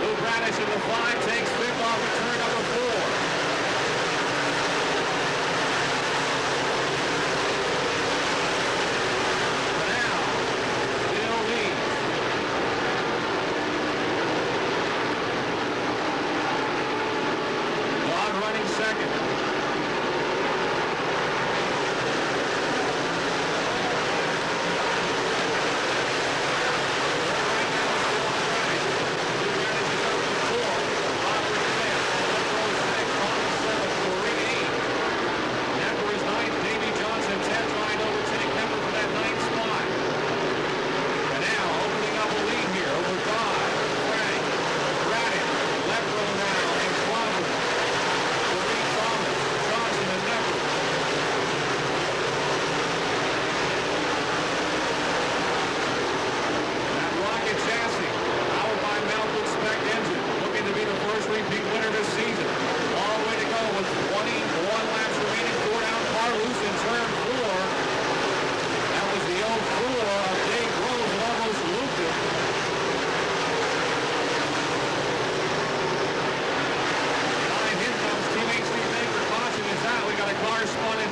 Lou Bradish in the 5 takes 5th off of turn number 4. But now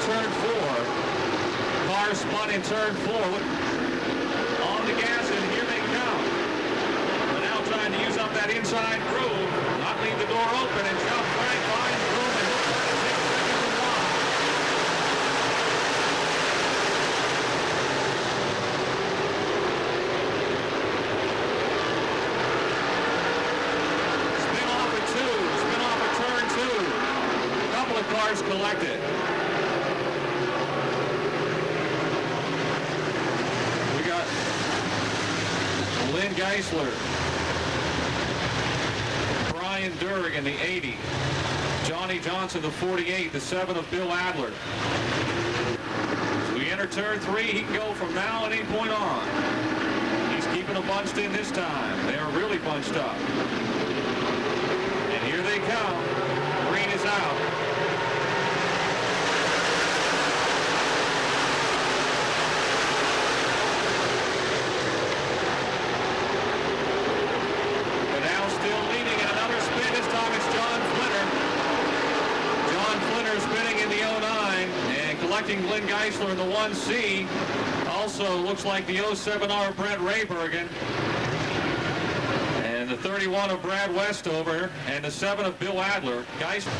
turn 4. Car spun in turn 4. On the gas, and here they come. But now trying to use up that inside groove, not leave the door open, and Chuck Frank finds room, and he'll try to take second and wide. Spin off at 2, spin off at turn 2. A couple of cars collected. Lynn Geisler, Brian Durg in the 80, Johnny Johnson the 48, the 7 of Bill Adler. As we enter turn 3, he can go from now at any point on. He's keeping them bunched in this time. They are really bunched up. And here they come. Green is out. Spinning in the 09 and collecting Glenn Geisler in the 1C. Also looks like the 07R Brent Raybergen and the 31 of Brad Westover and the 7 of Bill Adler. Geisler.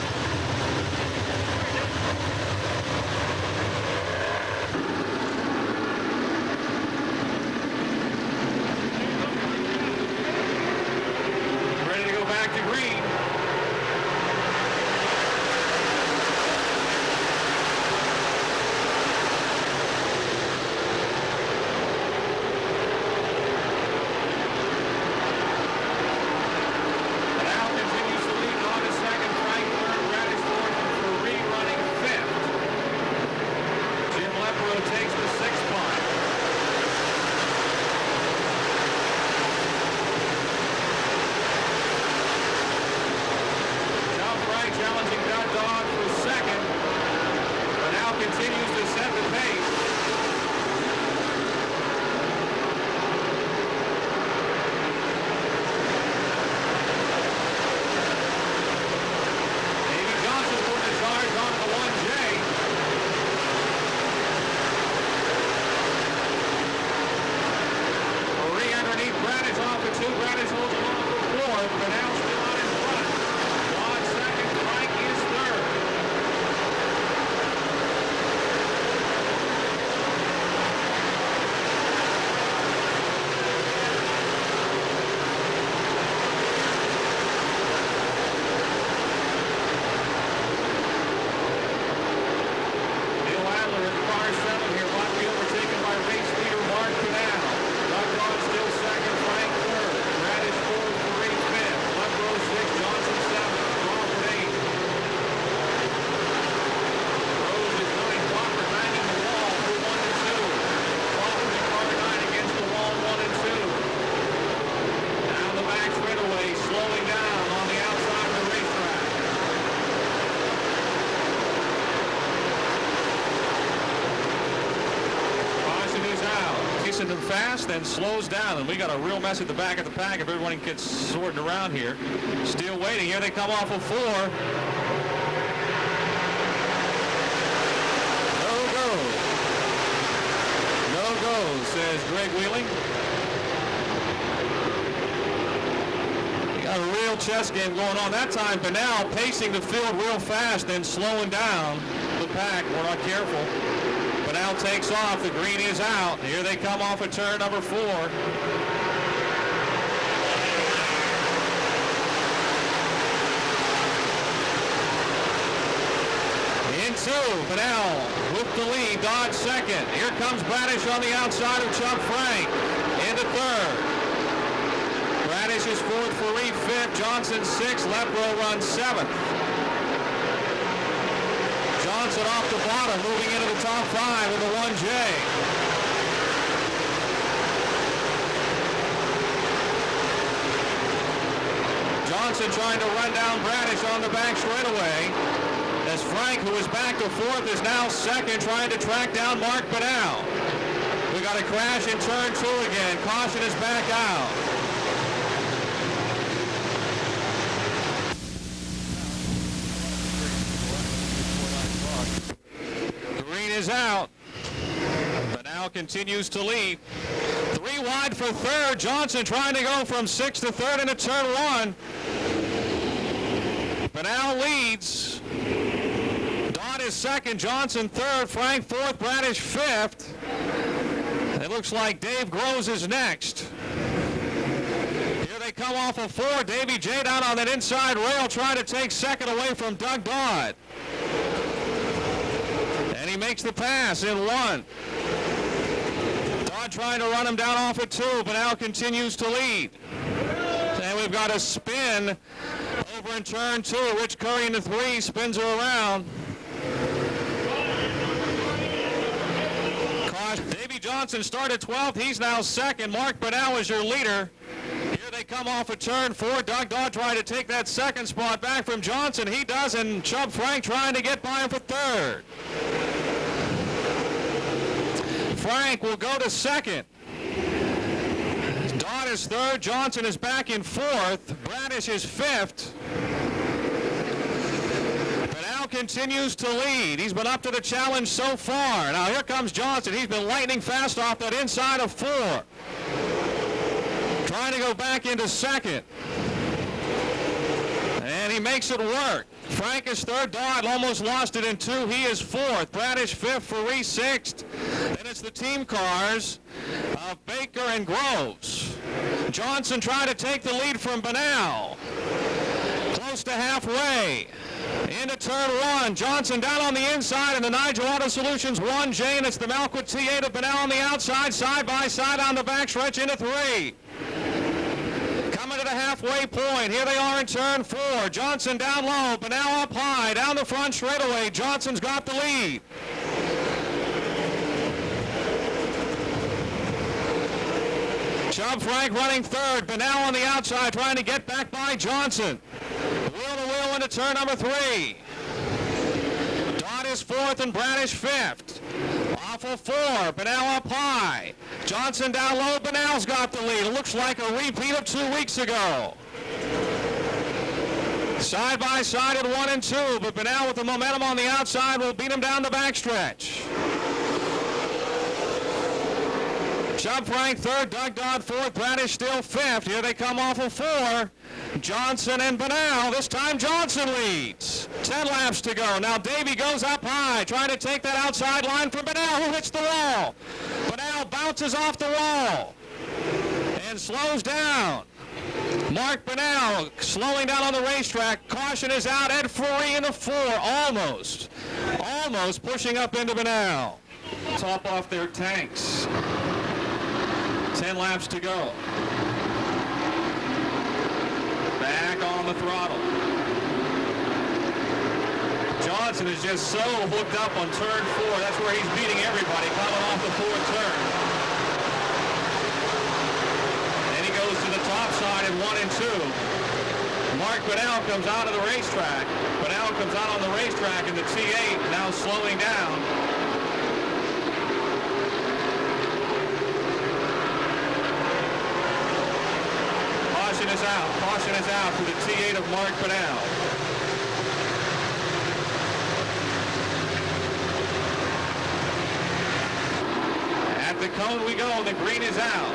Ready to go back to green. Them fast, then slows down, and we got a real mess at the back of the pack if everyone gets sorted around here. Still waiting. Here they come off of 4. No go, says Greg Wheeling. We got a real chess game going on. That time, Benell pacing the field real fast, then slowing down the pack. We're not careful. Now takes off. The green is out. Here they come off of turn number 4. Into Benell with the lead. Dodge second. Here comes Bradish on the outside of Chuck Frank. Into third. Bradish is fourth for Reed fifth. Johnson sixth. Lepro runs seventh. Johnson off the bottom, moving into the top 5 in the 1J. Johnson trying to run down Bradish on the back straightaway. As Frank, who is back to 4th, is now 2nd, trying to track down Mark Benell. We got a crash in turn 2 again. Caution is back out. is out. But now continues to lead. 3 wide for third. Johnson trying to go from 6th to 3rd into turn 1. But now leads. Dodd is 2nd, Johnson 3rd, Frank 4th, Bradish 5th. It looks like Dave Groves is next. Here they come off of 4. Davy J down on that inside rail trying to take 2nd away from Doug Dodd. And he makes the pass in 1. Dodd trying to run him down off of 2, but now continues to lead. And we've got a spin over in turn 2. Rich Curry into 3, spins her around. Davy Johnson started 12th. He's now 2nd. Mark Bunnell is your leader. Here they come off of turn 4. Doug Dodd trying to take that 2nd spot back from Johnson. He does, and Chubb Frank trying to get by him for 3rd. Frank will go to 2nd. Dodd is 3rd. Johnson is back in 4th. Bradish is 5th. Continues to lead. He's been up to the challenge so far. Now here comes Johnson. He's been lightning fast off that inside of 4. Trying to go back into 2nd. And he makes it work. Frank is 3rd. Dodd almost lost it in 2. He is 4th. Bradish 5th. Faree 6th. Then it's the team cars of Baker and Groves. Johnson trying to take the lead from Bunnell. Close to halfway. Into turn 1. Johnson down on the inside, and the Nigel Auto Solutions 1. Jane, it's the Malquit T8 of Bunnell on the outside, side by side on the backstretch into 3. Coming to the halfway point. Here they are in turn 4. Johnson down low, Bunnell up high, down the front straightaway. Johnson's got the lead. Chubb Frank running 3rd. Bunnell on the outside trying to get back by Johnson. Wheel to wheel into turn number 3. Dodd is 4th and Bradish 5th. Off of 4. Bunnell up high. Johnson down low. Bunnell's got the lead. It looks like a repeat of 2 weeks ago. Side by side at 1 and 2, but Bunnell with the momentum on the outside will beat him down the backstretch. Chubb Frank 3rd, Doug Dodd 4th, Bradish still 5th. Here they come off of 4. Johnson and Bunnell. This time Johnson leads. 10 laps to go. Now Davey goes up high, trying to take that outside line from Bunnell, who hits the wall. Bunnell bounces off the wall and slows down. Mark Bunnell slowing down on the racetrack. Caution is out. Ed Faree in the 4. Almost pushing up into Bunnell. Top off their tanks. 10 laps to go. Back on the throttle. Johnson is just so hooked up on turn 4. That's where he's beating everybody coming off the 4th turn. Then he goes to the top side in 1 and 2. Mark Bunnell comes out of the racetrack. Bunnell comes out on the racetrack in the T8, now slowing down. Caution is out for the T8 of Mark Bunnell. At the cone we go, the green is out.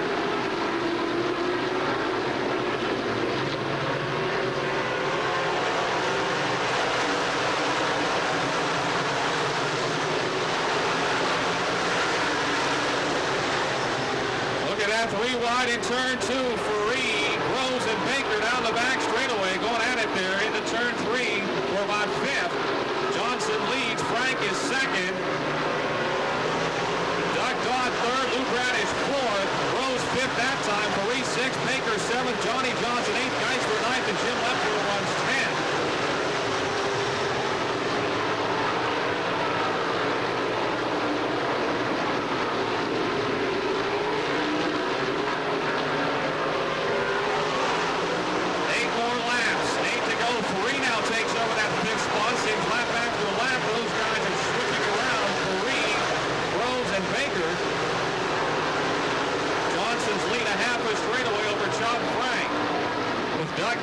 Look at that, 3 wide in turn 2 for Reed. Groves and Baker down the back straightaway, going at it there into turn 3 for about 5th. Johnson leads. Frank is 2nd. Doug Dodd 3rd. Lou Bradish 4th. Groves 5th that time. Faree 6th. Baker 7th. Johnny Johnson 8th. Geisler 9th. And Jim Lefter runs 10th.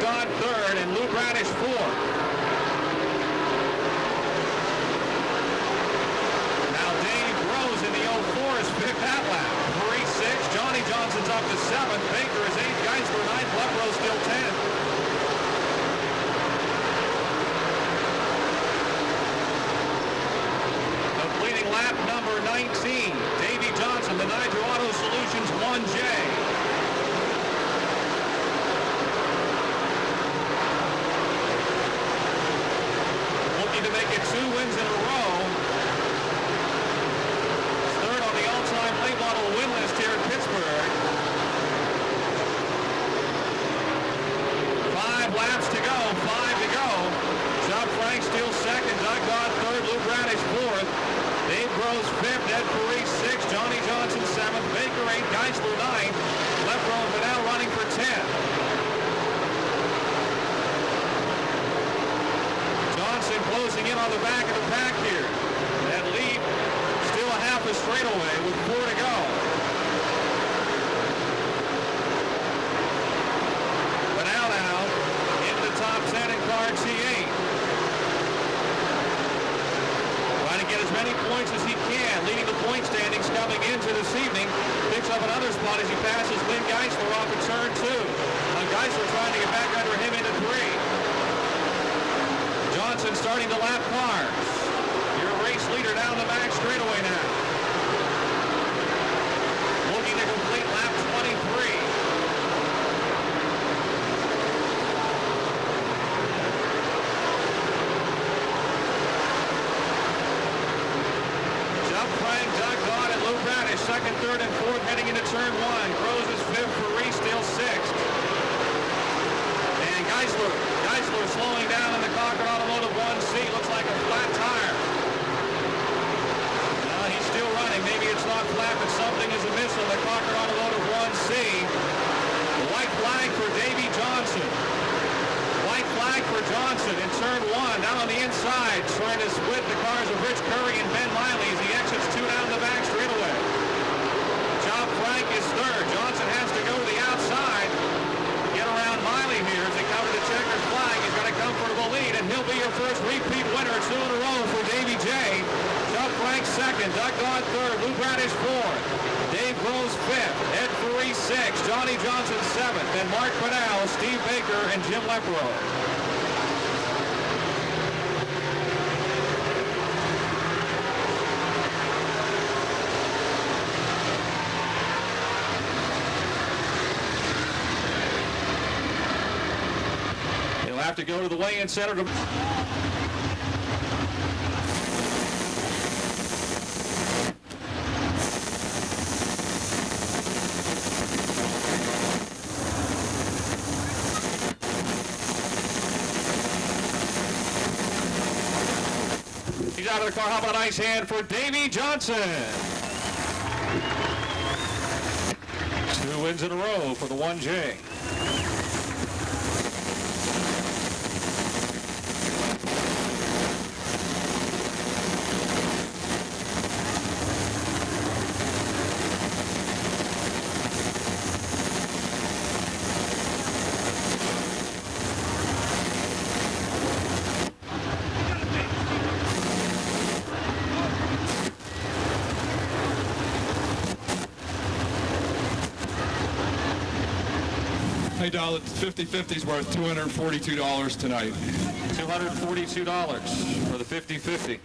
Dodd 3rd and Lou Bradish 19. Davey Johnson, the Niger Auto Solutions 1J. Looking to make it 2 wins in a row. Third on the all-time late model win list here in Pittsburgh. 5 laps to go, 5 to go. Chuck Frank still second, Doug Dodd third, Lou Bradish fourth. Dave Gross fifth, Ed Paris sixth, Johnny Johnson seventh, Baker eighth, Geisler ninth. Left row and Vanel running for 10th. Johnson closing in on the back of the pack here. That lead still a half a straightaway with 4 to go. Vanel now into the top 10 in car C8. Trying to get as many points as he can, leading the point standings coming into this evening. Picks up another spot as he passes Lynn Geisler off at turn 2. Geisler trying to get back under him into 3. Johnson starting to lap cars. Your race leader down the back straightaway now. Looking to complete lap 23. Doug Dodd and Lou Bradish, second, third, and fourth, heading into turn 1. Groves is fifth, Paris still sixth. And Geisler slowing down in the Concord Automotive 1C. Looks like a flat tire. No, he's still running. Maybe it's not flat, but something is amiss on the Concord Automotive 1C. The white flag for Davey Johnson. White flag for Johnson in turn 1. Down on the inside, trying to split the cars of Rich Curry and Ben Miley as he exits 2 down the back straightaway. Job Frank is third. Johnson has to go to the outside. Get around Miley here as they cover the checkered flag. He's got a comfortable lead, and he'll be your first repeat winner 2 in a row for Davey J. Job Frank second. Doug Dodd third. Lou Bradish fourth. Dave Groves fifth. Ed Paris sixth. Johnny Johnson seventh. And Mark Fennell, Steve Baker, and Jim Lepro. He'll have to go to the weigh-in center to... He's out of the car. How about a nice hand for Davey Johnson? 2 wins in a row for the 1J. Hey, Dal, it's 50-50's worth $242 tonight. $242 for the 50-50.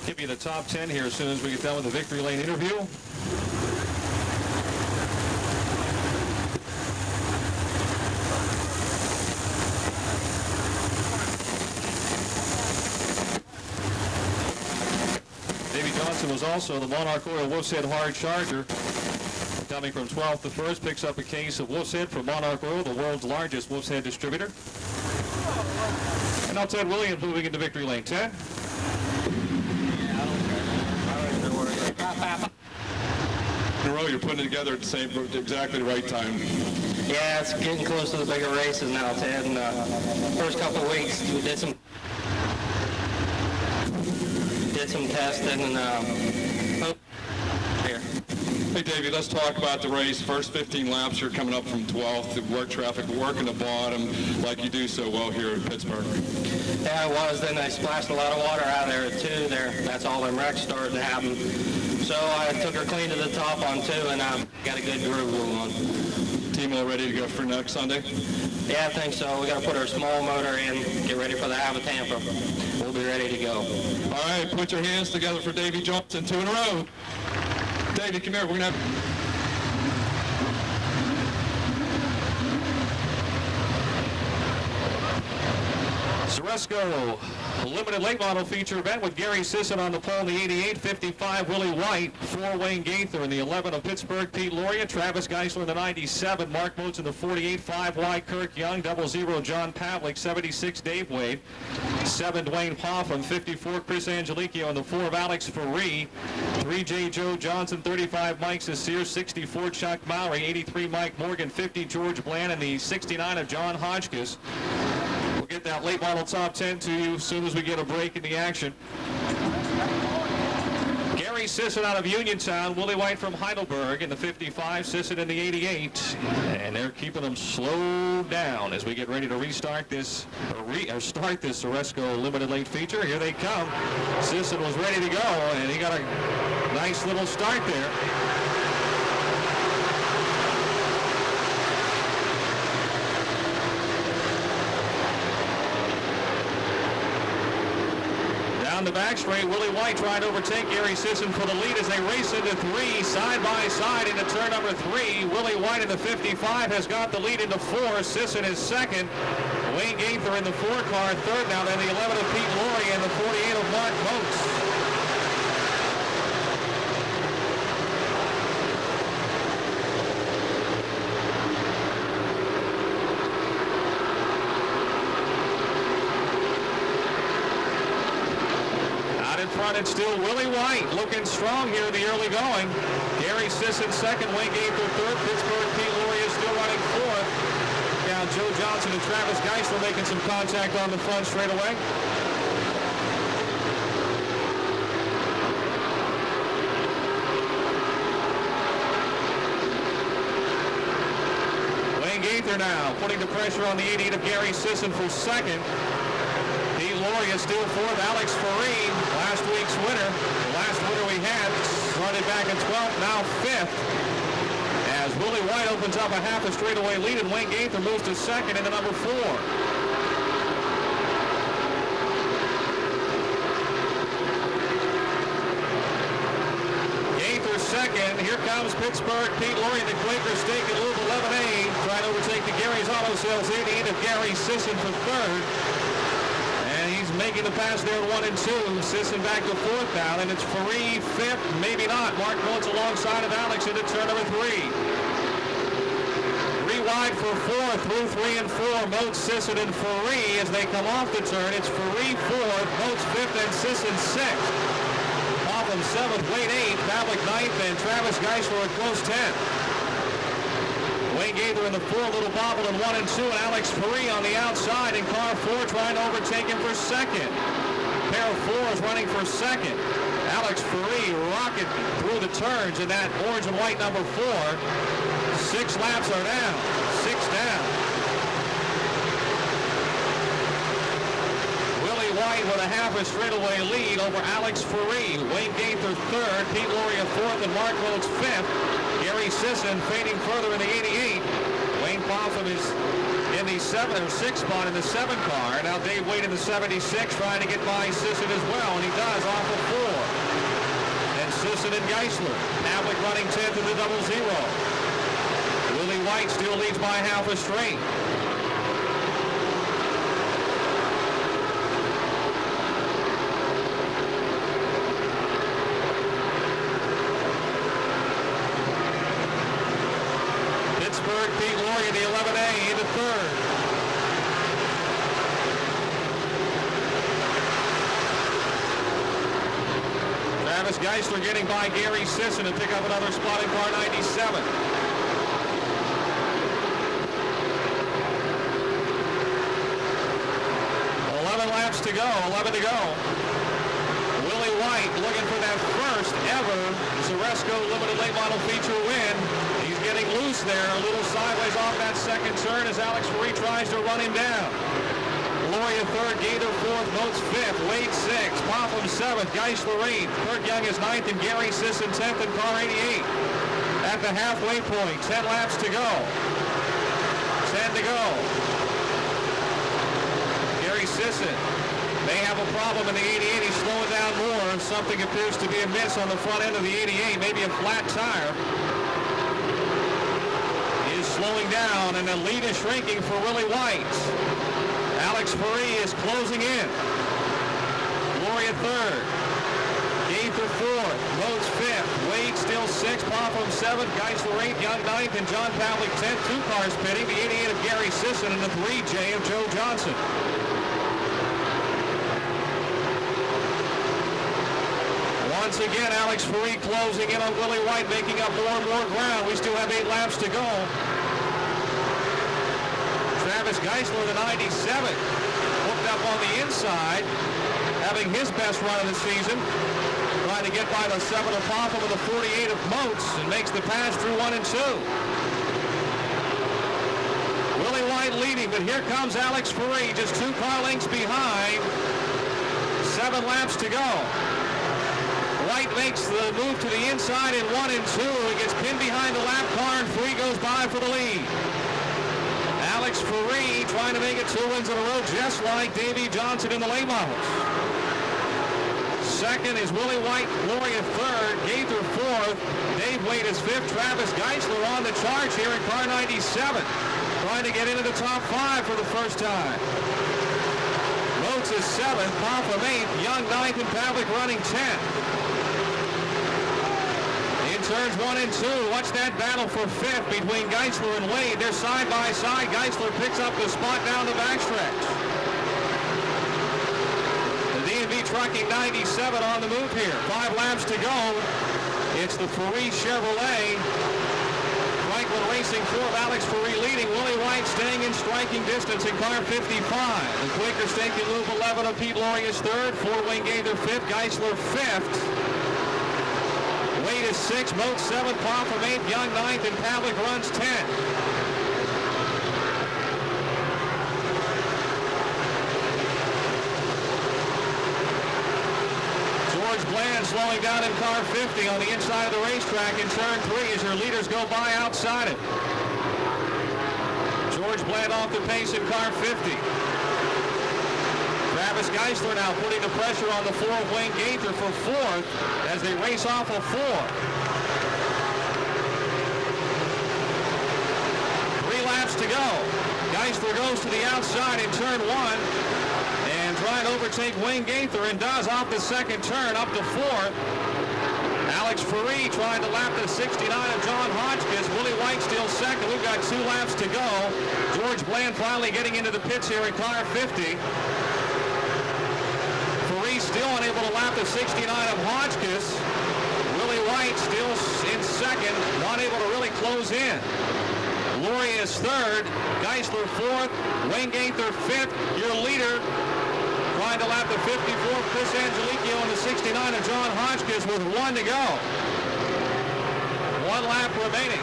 Give you the top 10 here as soon as we get done with the Victory Lane interview. Davey Johnson was also the Monarch Oil Wolf's Head Hard Charger. Coming from 12th to 1st, picks up a case of Wolf's Head from Monarch Oil, the world's largest Wolf's Head distributor. And now Ted Williams moving into Victory Lane. Ted? In a row, you're putting it together at exactly the right time. Yeah, it's getting close to the bigger races now, Ted. And first couple of weeks, we did some testing and here. Hey, Davey, let's talk about the race. First 15 laps, you're coming up from 12th. The work traffic, working the bottom like you do so well here in Pittsburgh. Yeah, it was. Then they splashed a lot of water out there, too. That's all them wrecks started to happen. So I took her clean to the top on 2, and I got a good groove going. Team all ready to go for next Sunday? Yeah, I think so. We got to put our small motor in, get ready for the Half of Tampa. We'll be ready to go. All right, put your hands together for Davey Johnson, 2 in a row. Davey, come here. We're going to have... Ceresco limited late model feature event with Gary Sisson on the pole in the 88-55, Willie White, 4 Wayne Gaither in the 11 of Pittsburgh, Pete Loria, Travis Geisler in the 97, Mark Motes in the 48, 5Y, Kirk Young, 00 John Pavlik, 76 Dave Wade, 7 Dwayne Popham, 54 Chris Angelichio in the 4 of Alex Faree, 3J Joe Johnson, 35 Mike Cecere, 64 Chuck Mowry, 83 Mike Morgan, 50 George Bland, and the 69 of John Hodgkiss. We'll get that late model top 10 to you as soon as we get a break in the action. Gary Sisson out of Uniontown, Willie White from Heidelberg in the 55, Sisson in the 88, and they're keeping them slowed down as we get ready to restart this, start this Ceresco limited late feature. Here they come. Sisson was ready to go, and he got a nice little start there. The back straight, Willie White trying to overtake Gary Sisson for the lead as they race into 3, side by side into turn number 3. Willie White in the 55 has got the lead into 4. Sisson is second. Wayne Gaither in the 4 car, third now. Then the 11 of Pete Laurie and the 48 of Mark Motes. It's still Willie White looking strong here in the early going. Gary Sisson second, Wayne Gaither third, Pittsburgh Pete Laurie is still running fourth. Now Joe Johnson and Travis Geisler making some contact on the front straight away. Wayne Gaither now putting the pressure on the 88 of Gary Sisson for second. Pete Laurie is still fourth. Alex Faree, last week's winner. The last winner we had started back in 12th, now 5th. As Willie White opens up a half a straightaway lead and Wayne Gaither moves to second in the number 4. Gaither second. Here comes Pittsburgh Pete Laurie, the Quaker Stake at Loop 11A. Trying to overtake the Gary's Auto Sales 88 of Gary Sisson for third. Making the pass there at 1 and 2. Sisson back to 4th now, and it's Faree 5th, maybe not. Mark Motes alongside of Alex into turn number 3. 3 wide for 4th, through 3 and 4. Motes, Sisson, and Faree as they come off the turn. It's Faree 4th, Motes 5th, and Sisson 6th. Popham 7th, Wade 8th, Pavlik 9th, and Travis Geisler a close 10th. Wayne Gaither in the 4, Little Bobble in 1 and 2, and Alex Faree on the outside in car 4 trying to overtake him for second. Pair of 4s running for second. Alex Faree rocket through the turns in that orange and white number 4. 6 laps are down. 6 down. Willie White with a half a straightaway lead over Alex Faree. Wayne Gaither 3rd, Pete Laurie 4th, and Mark Motes 5th. Gary Sisson fading further in the 88. Wayne Popham is in the 7 or 6 spot in the 7 car. Now Dave Wade in the 76 trying to get by Sisson as well, and he does off of 4. And Sisson and Geisler. Pavlik running 10th in the 00. Willie White still leads by half a straight. Pete Laurie in the 11A into 3rd. Travis Geisler getting by Gary Sisson to pick up another spot in car 97. Laps to go, 11 to go. Willie White looking for that first ever Zaresco Limited Late Model Feature win. He's getting loose there, a little sideways off that second turn as Alex Ferree tries to run him down. Gloria third, Gaither fourth, Moats fifth, Wade sixth, Popham seventh, Geisler eighth, Kurt Young is ninth, and Gary Sisson 10th in car 88. At the halfway point, 10 laps to go. 10 to go. Gary Sisson may have a problem in the 88. He's slowing down more. Something appears to be amiss on the front end of the 88, maybe a flat tire. He is slowing down, and the lead is shrinking for Willie White. Alex Ferree is closing in. Gloria third. Gaither fourth. Moats fifth. Wade still sixth. Popham seventh. Geisler eighth. Young ninth. And John Pavlik 10th. Two cars pitting. The 88 of Gary Sisson and the 3J of Joe Johnson. Once again, Alex Ferree closing in on Willie White, making up more and more ground. We still have 8 laps to go. Travis Geisler, the 97, hooked up on the inside, having his best run of the season, trying to get by the 7 of Popham and the 48 of Moats, and makes the pass through 1 and 2. Willie White leading, but here comes Alex Ferree, just 2 car lengths behind. 7 laps to go. White makes the move to the inside in 1 and 2. He gets pinned behind the lap car, and Ferree goes by for the lead. Alex Ferree trying to make it 2 wins in a row, just like Davey Johnson in the late models. Second is Willie White, Gloria third, Gaither fourth, Dave Wade is fifth, Travis Geisler on the charge here in car 97, trying to get into the top 5 for the first time. Moats is 7th, Popham 8th, Young 9th, and Pavlik running 10th. Turns 1 and 2. Watch that battle for 5th between Geisler and Wade. They're side by side. Geisler picks up the spot down the backstretch. The D&B Trucking 97 on the move here. 5 laps to go. It's the Ferree Chevrolet. Franklin Racing 4 of Alex Ferree leading. Willie White staying in striking distance in car 55. The Quaker Stakey Loop 11 of Pete Laurius third. Fort Wayne Gaither 5th. Geisler 5th. Wade is 6th, Moats 7th, Popham 8th, Young 9th, and Pavlik runs 10th. George Bland slowing down in car 50 on the inside of the racetrack in turn 3 as your leaders go by outside it. George Bland off the pace in car 50. Travis Geisler now putting the pressure on the 4 of Wayne Gaither for 4th as they race off of 4. 3 laps to go. Geisler goes to the outside in turn 1 and trying to overtake Wayne Gaither, and does off the second turn up to 4th. Alex Ferree trying to lap the 69 of John Hotchkiss. Willie White still second. We've got 2 laps to go. George Bland finally getting into the pits here in car 50. Still unable to lap the 69 of Hotchkiss. Willie White still in second, not able to really close in. Gloria is third, Geisler fourth, Wayne Gaither 5th. Your leader trying to lap the 54, Chris Angelicchio, and the 69 of John Hotchkiss with 1 to go. 1 lap remaining.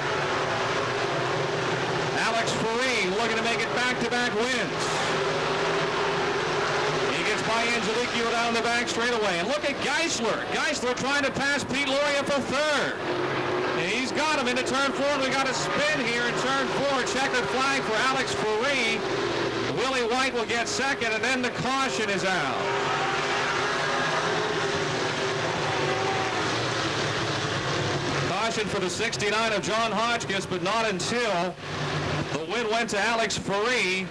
Alex Ferree looking to make it back-to-back wins. By Angelicchio down the back straightaway. And look at Geisler. Geisler trying to pass Pete Lauria for 3rd. And he's got him into turn 4, and we got a spin here in turn 4. Checkered flag for Alex Ferree. Willie White will get 2nd, and then the caution is out. Caution for the 69 of John Hotchkiss, but not until the win went to Alex Ferree.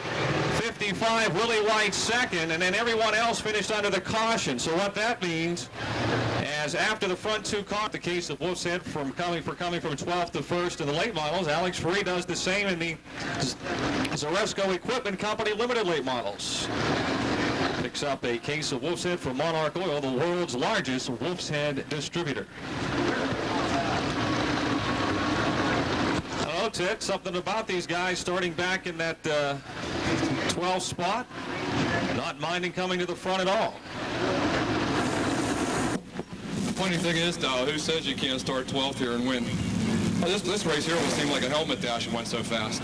55, Willie White 2nd, and then everyone else finished under the caution. So what that means, as after the front 2 caught, the case of Wolf's Head from coming from 12th to 1st in the late models, Alex Ferree does the same in the Zaresco Equipment Company Limited late models. Picks up a case of Wolf's Head from Monarch Oil, the world's largest Wolf's Head distributor. Hello, Ted. Something about these guys starting back in that 12th spot, not minding coming to the front at all. Funny thing is, though, who says you can't start 12th here and win? Well, this race here will seem like a helmet dash. It went so fast.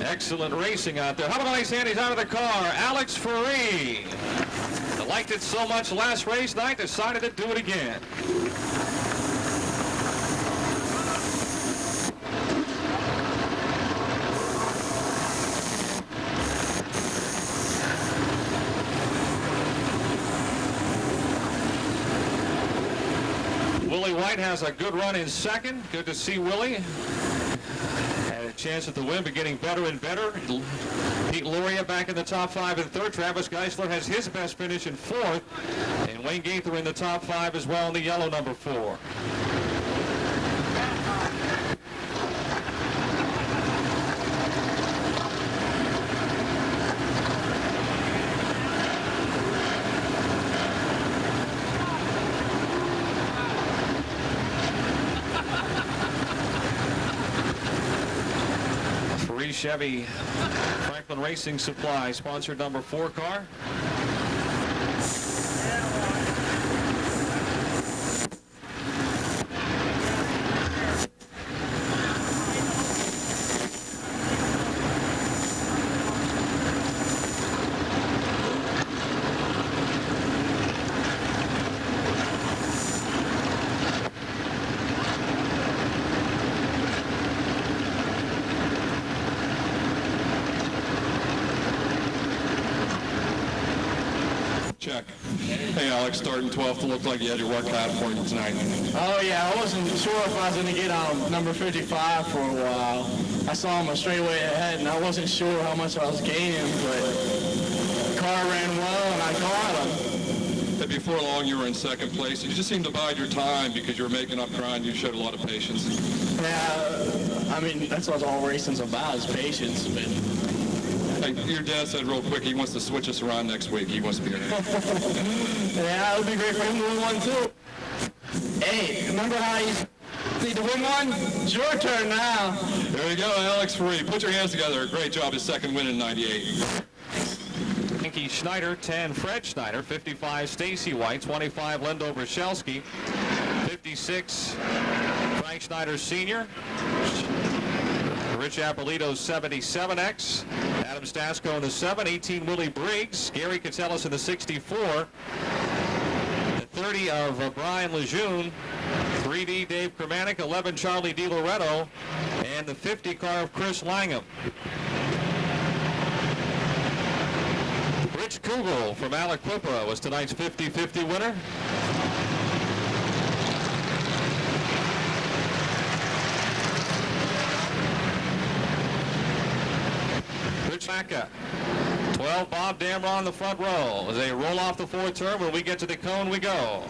Excellent racing out there. How about a nice hand? He's out of the car. Alex Ferree. Liked it so much last race night, decided to do it again. Willie White has a good run in second. Good to see Willie. Had a chance at the win, but getting better and better. Pete Luria back in the top 5 in third. Travis Geisler has his best finish in fourth. And Wayne Gaither in the top 5 as well in the yellow number 4. Chevy Franklin Racing Supply sponsored number 4 car. Check. Hey, Alex, starting 12th, it looked like you had your work cut out for you tonight. Oh, yeah, I wasn't sure if I was going to get on number 55 for a while. I saw him a straightaway ahead, and I wasn't sure how much I was gaining, but the car ran well, and I caught him. But before long, you were in second place. You just seemed to bide your time because you were making up ground. You showed a lot of patience. Yeah, I mean, that's what all racing's about, is patience, but... Hey, your dad said real quick he wants to switch us around next week. He wants to be here. Yeah, it would be great for him to win one, too. Hey, remember how you need to win one? It's your turn now. There you go, Alex Ferree. Put your hands together. Great job. His second win in 98. Pinky Schneider, 10 Fred Schneider, 55 Stacy White, 25 Lendo Brzezelski, 56 Frank Schneider Sr., Rich Apolito's 77X, Adam Stasko in the 7, 18 Willie Briggs, Gary Catellus in the 64, the 30 of Brian Lejeune, 3D Dave Kermanek, 11 Charlie DiLoretto, and the 50 car of Chris Langham. Rich Kugel from Aliquippa was tonight's 50-50 winner. Rich Macca, 12 Bob Damron in the front row. As they roll off the fourth turn, when we get to the cone, we go.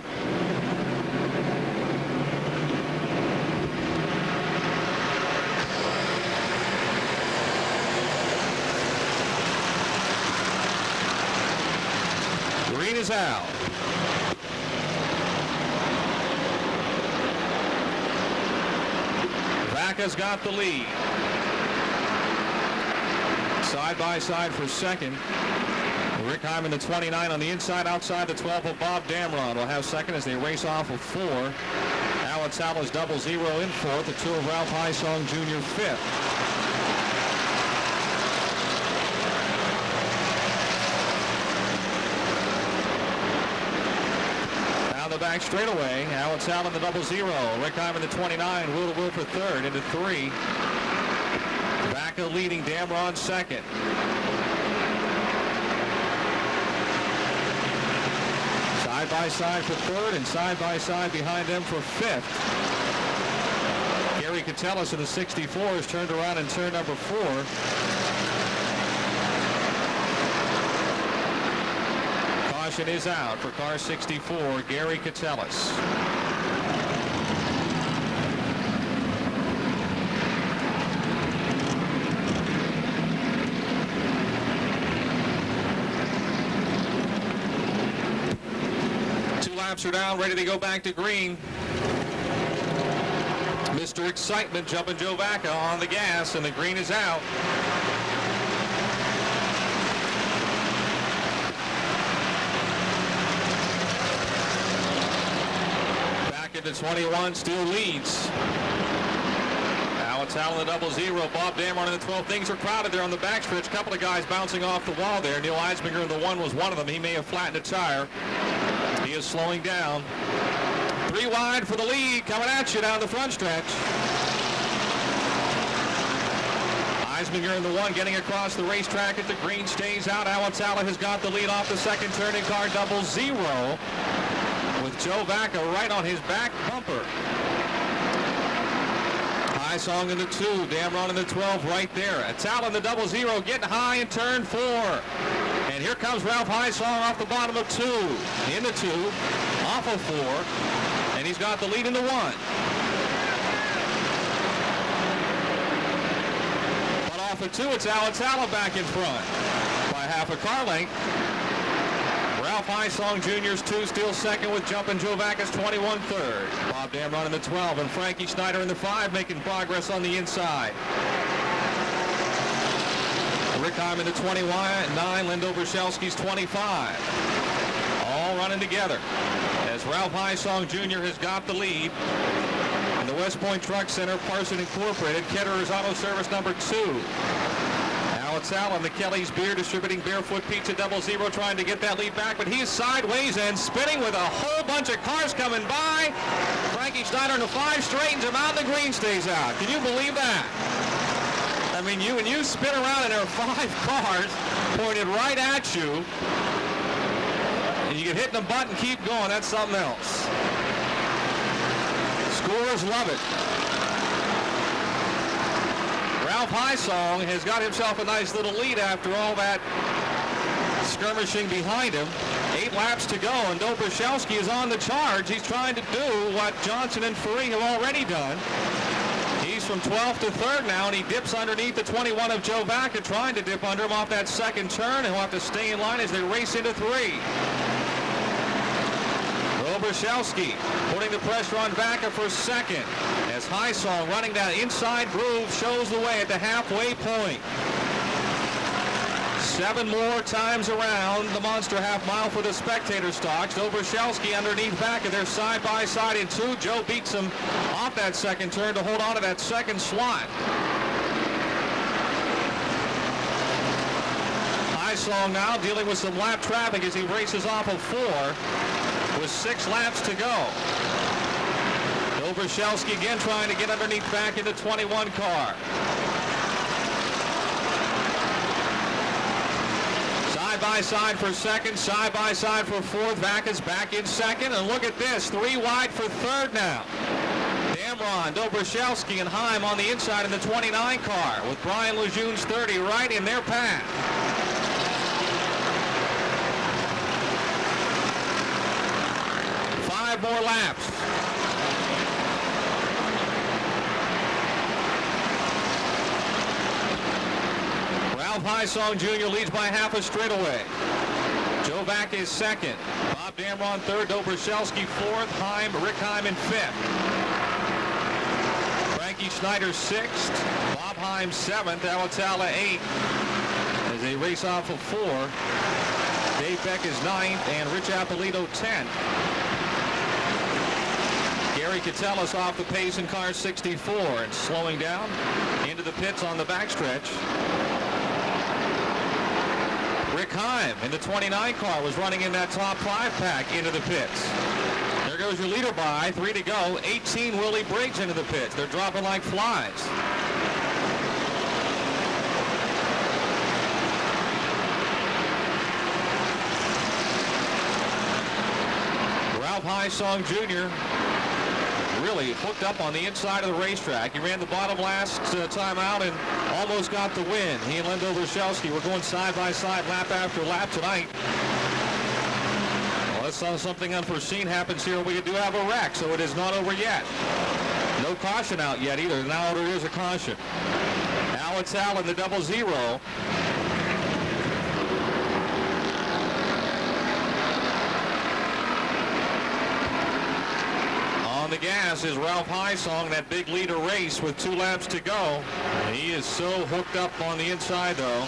Green is out. Vacca's got the lead. Side by side for second. Rick Hyman, the 29 on the inside, outside the 12 of Bob Damron will have second as they race off of 4. Alan Salas 00 in fourth. The 2 of Ralph Hysong Jr. fifth. The back straightaway. Alex Allen the 00. Rick Hyman the 29. Will to Will for third into 3. Vacca leading, Damron second. Side by side for third and side by side behind them for fifth. Gary Catellus in the 64 is turned around in turn number 4. Caution is out for car 64, Gary Catellus. Two laps are down, ready to go back to green. Mr. Excitement, Jumpin' Joe Vacca on the gas, and the green is out. 21 still leads. Now it's Allen the 0-0. Bob Damron in the 12. Things are crowded there on the backstretch. Couple of guys bouncing off the wall there. Neil Eisminger in the 1 was one of them. He may have flattened a tire. He is slowing down. 3 wide for the lead. Coming at you down the front stretch. Eisminger in the 1 getting across the racetrack at the green. Stays out. Awatala has got the lead off the second turning car 0-0. With Joe Vaca right on his back bumper. High Song in the 2, Damron in the 12 right there. Atala in the 0-0 getting high in turn 4. And here comes Ralph Highsong off the bottom of 2. In the 2, off of 4. And he's got the lead in the 1. But off of 2, it's Awatala back in front by half a car length. Ralph Highsong Jr.'s 2 still second with Jumpin' Joe Vaca's 21 third. Bob Damron in the 12 and Frankie Schneider in the 5 making progress on the inside. Rick Heim in the 29, Lendo Brzezelski's 25. All running together as Ralph Highsong Jr. has got the lead. In the West Point Truck Center, Parson Incorporated, Ketterer's Auto Service number 2. It's Allen, the Kelly's Beer distributing Barefoot Pizza 0-0 trying to get that lead back, but he's sideways and spinning with a whole bunch of cars coming by. Frankie Schneider in the 5 straightens him out and the green stays out. Can you believe that? I mean, you spin around and there are 5 cars pointed right at you. And you can hit the button, keep going. That's something else. Scorers love it. Ralph Highsong has got himself a nice little lead after all that skirmishing behind him. 8 laps to go, and Dobrzyszewski is on the charge. He's trying to do what Johnson and Ferree have already done. He's from 12th to 3rd now, and he dips underneath the 21 of Joe Vaca, trying to dip under him off that second turn. He'll have to stay in line as they race into 3. Dobrzyszewski putting the pressure on Vaca for second as Highsong running that inside groove shows the way at the halfway point. 7 more times around the Monster half mile for the spectator stocks. Dobrzyszewski underneath Vaca. They're side by side in 2. Joe beats him off that second turn to hold on to that second slot. Highsong now dealing with some lap traffic as he races off of 4. With 6 laps to go. Dobrzyszewski again trying to get underneath back in the 21 car. Side by side for second, side by side for 4th. Vaca's back in second, and look at this, 3 wide for 3rd now. Damron, Dobrzyszewski, and Heim on the inside in the 29 car with Brian Lejeune's 30 right in their path. 5 more laps. Ralph Highsong Jr. leads by half a straightaway. Joe Vaca is second. Bob Damron 3rd. Dobrzyszewski 4th. Rick Heim in 5th. Frankie Schneider 6th. Bob Heim 7th. Awatala 8th. As they race off of 4. Dave Beck is 9th. And Rich Appolito 10th. Gary Catellis off the pace in car 64 and slowing down into the pits on the backstretch. Rick Heim in the 29 car was running in that top 5 pack into the pits. There goes your leader by, 3 to go. 18 Willie Briggs into the pits. They're dropping like flies. Ralph Highsong Jr. really hooked up on the inside of the racetrack. He ran the bottom last time out and almost got the win. He and Lendo Brzezelski were going side by side lap after lap tonight. Well, let's something unforeseen happens here. We do have a wreck, so it is not over yet. No caution out yet either. Now there is a caution. Now it's Allen, the 0-0. The gas is Ralph Highsong, that big leader race with 2 laps to go. He is so hooked up on the inside though.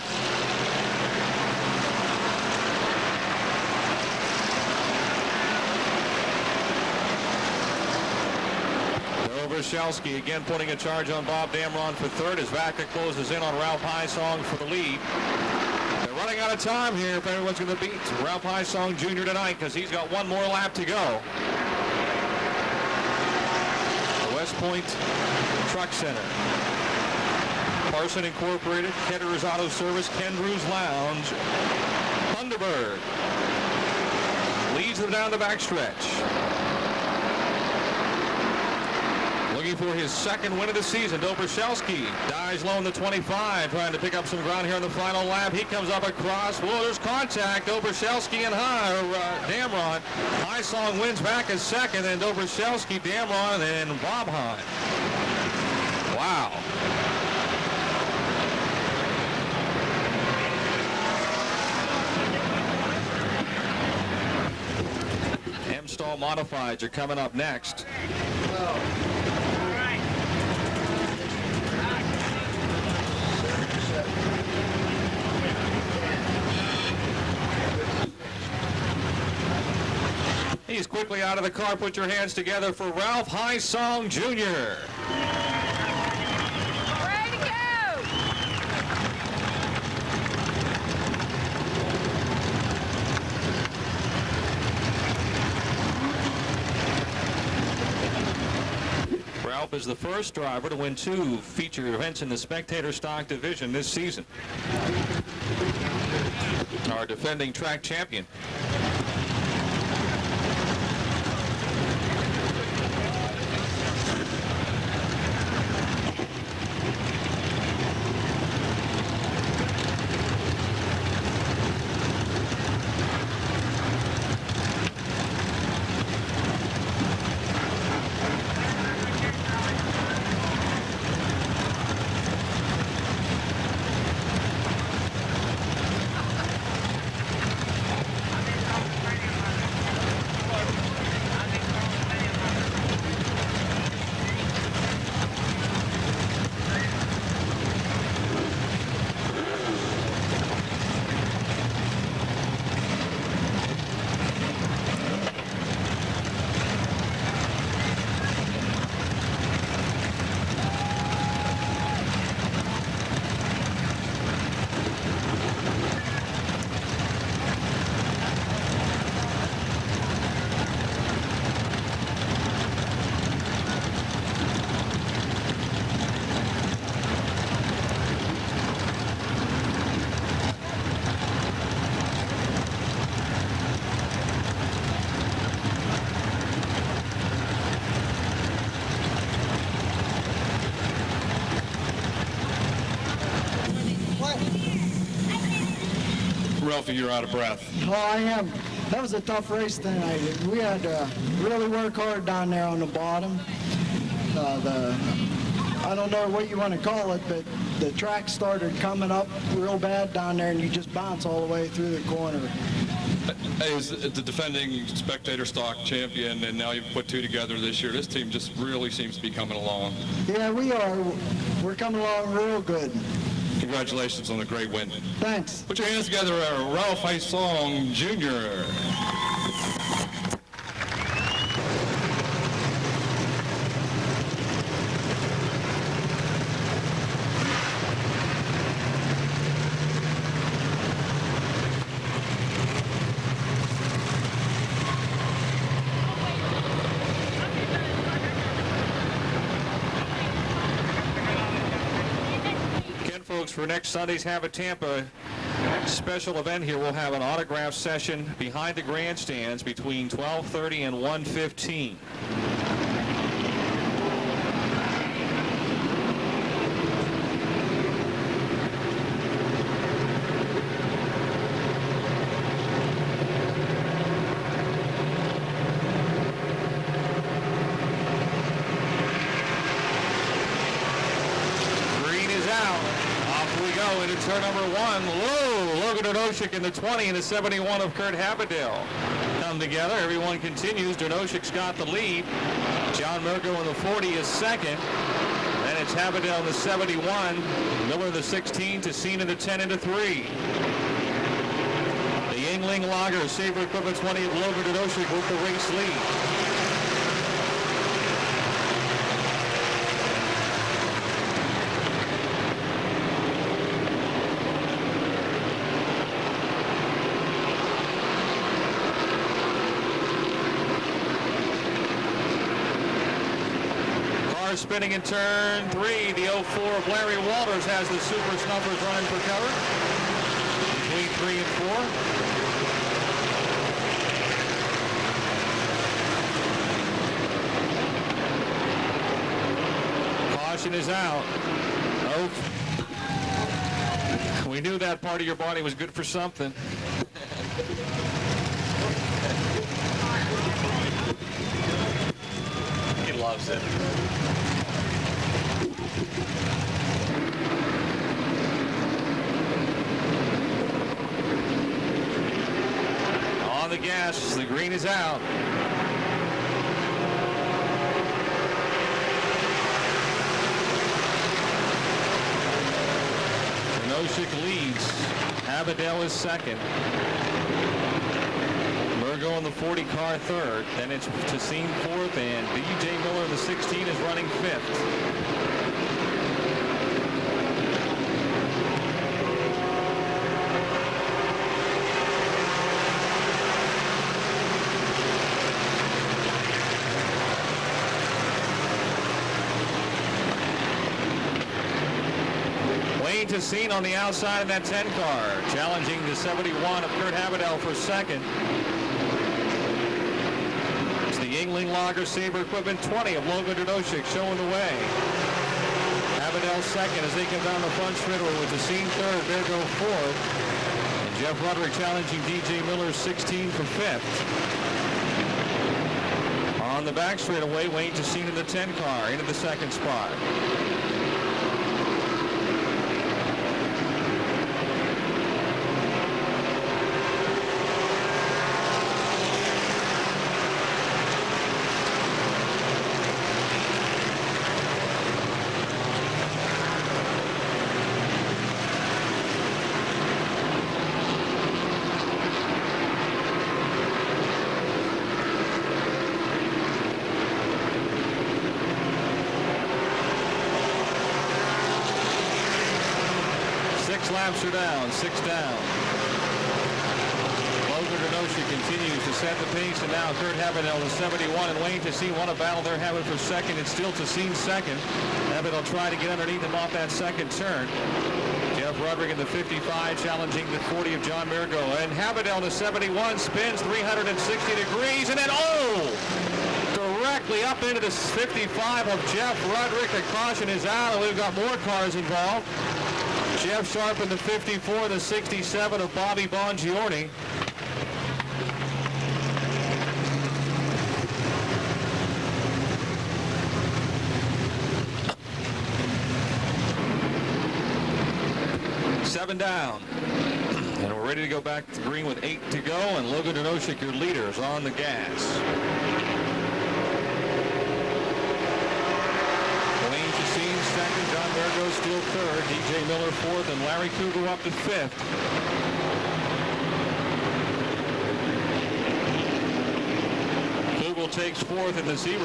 Dobrzyszewski again putting a charge on Bob Damron for third as Vaca closes in on Ralph Highsong for the lead. They're running out of time here if everyone's going to beat Ralph Highsong Jr. tonight because he's got one more lap to go. The West Point Truck Center. Parson Incorporated, Ketter's Auto Service, Kendrew's Lounge, Thunderbird leads them down the backstretch. Looking for his second win of the season. Dobrzyszewski dives low in the 25, trying to pick up some ground here on the final lap. He comes up across. Whoa, there's contact. Dobrzyszewski and Damron. Highsong wins back as second, and Dobrzyszewski, Damron, and Bob Hine. Wow. M-Stall Modifieds are coming up next. He's quickly out of the car. Put your hands together for Ralph Highsong Jr. Ready to go! Ralph is the first driver to win 2 feature events in the spectator stock division this season. Our defending track champion. Ralphie, you're out of breath. Oh, I am. That was a tough race tonight. We had to really work hard down there on the bottom. I don't know what you want to call it, but the track started coming up real bad down there, and you just bounce all the way through the corner. As the defending spectator stock champion, and now you've put 2 together this year, this team just really seems to be coming along. Yeah, we are. We're coming along real good. Congratulations on the great win. Thanks. Put your hands together, Ralph Highsong Jr. For next Sunday's Have a Tampa special event here, we'll have an autograph session behind the grandstands between 12:30 and 1:15. Into turn number 1. Whoa! Logan Donoshik in the 20 and the 71 of Kurt Haberdale come together. Everyone continues. Donoshik's got the lead. John Mirko in the 40 is second. Then it's Haberdale in the 71. Miller the 16 to Cena in the 10 and the 3. The Yingling Lager Sabre Equipment 20 of Logan Donoshik with the race lead. car spinning in turn 3. The 04 of Larry Walters has the super snuffers running for cover between 3 and 4. Caution is out. Oh, we knew that part of your body was good for something. He loves it. On the gas, the green is out. Noshik leads. Abadell is second. Murgo in the 40 car third. Then it's Tassine fourth, and B.J. Miller in the 16 is running fifth. Tassine on the outside of that 10 car, challenging the 71 of Kurt Abadell for second. It's the Yingling Lager Sabre Equipment 20 of Logan Donoshik showing the way. Abadell second as they come down the front straightaway with Tassine third, Virgo fourth. And Jeff Roderick challenging DJ Miller 16 for fifth. On the back straightaway, Wayne Tassine in the 10 car into the second spot. Laps are down, 6 down. Logan Donoshik continues to set the pace, and now Kurt Abadell is 71, and Wayne Tassine won a battle they're having for second. It's still Tassine second. Abadell trying to get underneath him off that second turn. Jeff Roderick in the 55 challenging the 40 of John Mirago, and Abadell in the 71 spins 360 degrees, and then directly up into the 55 of Jeff Roderick. The caution is out, and we've got more cars involved. Jeff Sharp in the 54, the 67 of Bobby Bongiorni. Seven down. And we're ready to go back to green with 8 to go, and Logan Donoshik, your leaders, on the gas. Second, John Mirago still third, DJ Miller fourth, and Larry Kugel up to fifth. Kugel takes fourth in the 0.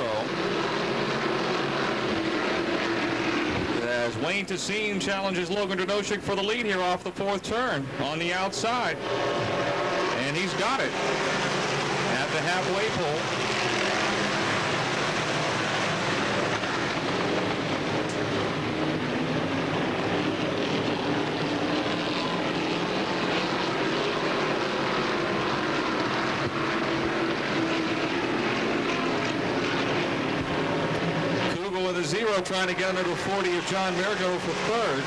As Wayne Tassine challenges Logan Donoshik for the lead here off the fourth turn on the outside. And he's got it at the halfway pole. With a 0 trying to get under the 40 of John Mirago for third.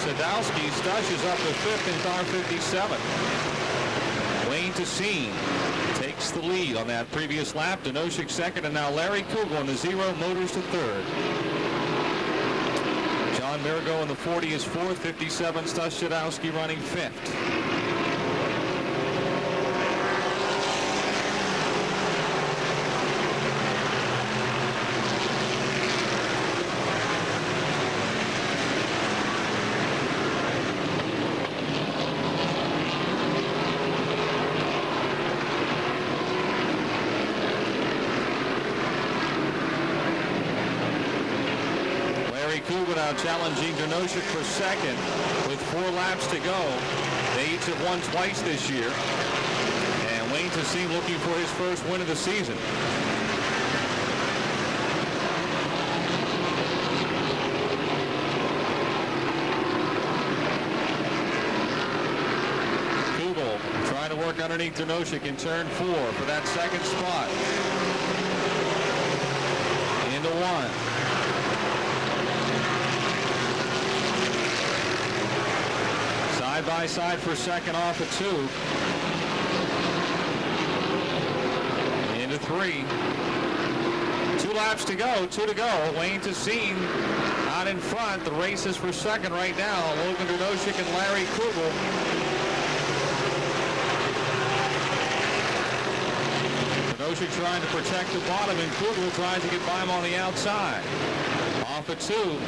Sadowski stushes up to fifth in car 57. Wayne Tassine takes the lead on that previous lap. Donoshik second, and now Larry Kugel in the 0 motors to third. John Mirago in the 40 is fourth, 57 Stas Sadowski running fifth. Kugel now challenging Donoshik for second with 4 laps to go. They each have won twice this year. And Wayne Tassine looking for his first win of the season. work underneath Drnoshik in turn 4 for that second spot. Into 1. Side by side for second off at 2. Into 3. 2 laps to go, 2 to go. Wayne Tessine out in front. The race is for second right now. Logan Drnoshik and Larry Kugel. Drnoshik trying to protect the bottom, and Kugel trying to get by him on the outside. Off at 2.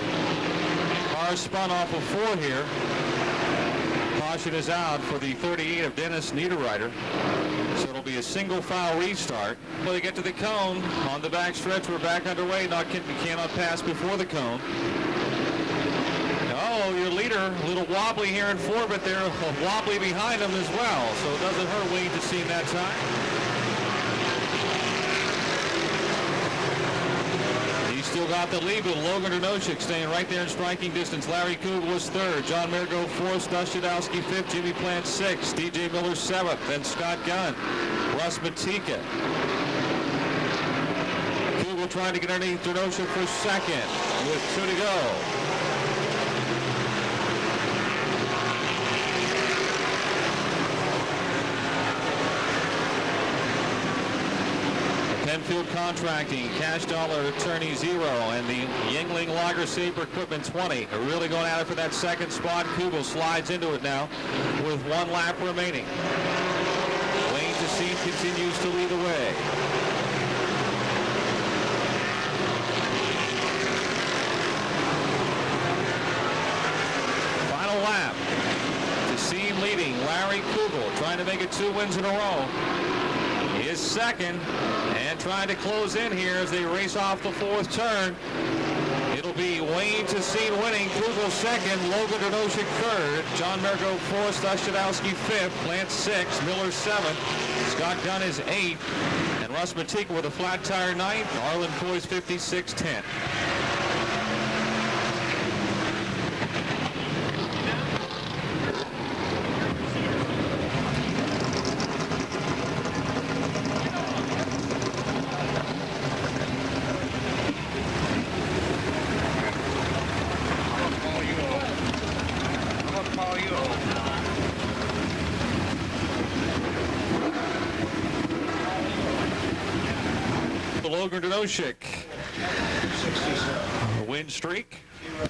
Car spun off of 4 here. Caution is out for the 38 of Dennis Niederreiter. So it'll be a single foul restart. When they get to the cone on the back stretch, we're back underway. Cannot pass before the cone. Oh, your leader, a little wobbly here in 4, but they're wobbly behind him as well. So it doesn't hurt Wayne Tessine that time. Still got the lead, but Logan Drnoshik staying right there in striking distance. Larry Kugel was 3rd. John Mergo 4th. Dustadowski 5th. Jimmy Plant 6th. DJ Miller 7th. Then Scott Gunn. Russ Matika. Kugel trying to get underneath Drnoshik for second with 2 to go. Penfield Contracting, Cash Dollar Attorney 0, and the Yingling Lager Saber Equipment 20 are really going at it for that second spot. Kugel slides into it now with 1 lap remaining. Wayne Tessine continues to lead the way. Final lap. Tessine leading. Larry Kugel trying to make it 2 wins in a row. He is second and trying to close in here as they race off the 4th turn. It'll be Wayne Tessine winning, Kugel second, Logan Drnoshik 3rd, John Mergo 4th, Dustadowski 5th, Plant 6th, Miller 7th, Scott Gunn is 8th, and Russ Matika with a flat tire 9th, Arlen Coy's 56-10. Logan Drnoshik win streak. I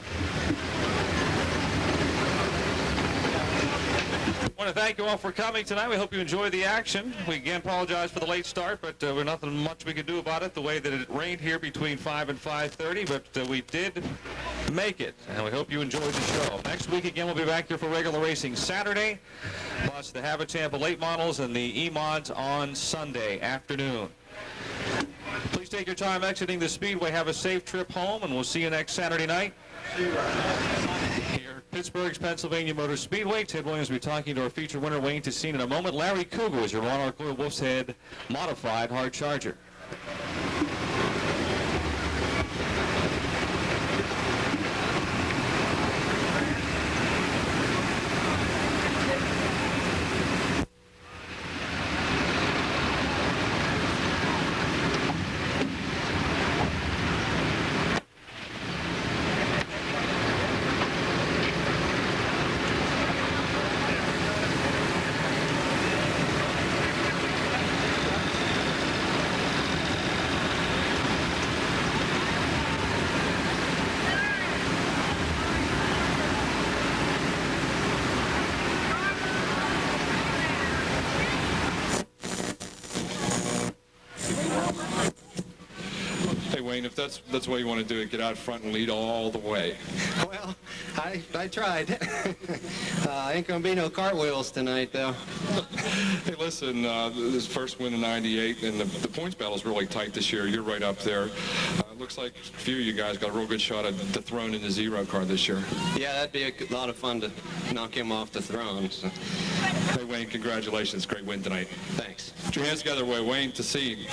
want to thank you all for coming tonight. We hope you enjoyed the action. We again apologize for the late start, but there's nothing much we could do about it, the way that it rained here between 5 and 5:30, but we did make it, and we hope you enjoyed the show. Next week, again, we'll be back here for regular racing Saturday, plus the Habit Tampa late models and the E-mods on Sunday afternoon. Please take your time exiting the Speedway. Have a safe trip home, and we'll see you next Saturday night here at Pittsburgh's Pennsylvania Motor Speedway. Ted Williams will be talking to our feature winner, Wayne Tessine, in a moment. Larry Kugel is your Monarch Oil Wolf's Head modified hard charger. Wayne, if that's the way you want to do it, get out front and lead all the way. Well, I tried. Ain't gonna be no cartwheels tonight, though. Hey, listen, this first win in '98, and the points battle's really tight this year. You're right up there. It looks like a few of you guys got a real good shot at the throne in the 0 car this year. Yeah, that'd be a lot of fun to knock him off the throne. So. Hey, Wayne, congratulations. Great win tonight. Thanks. Put your hands together, Wayne Tessine.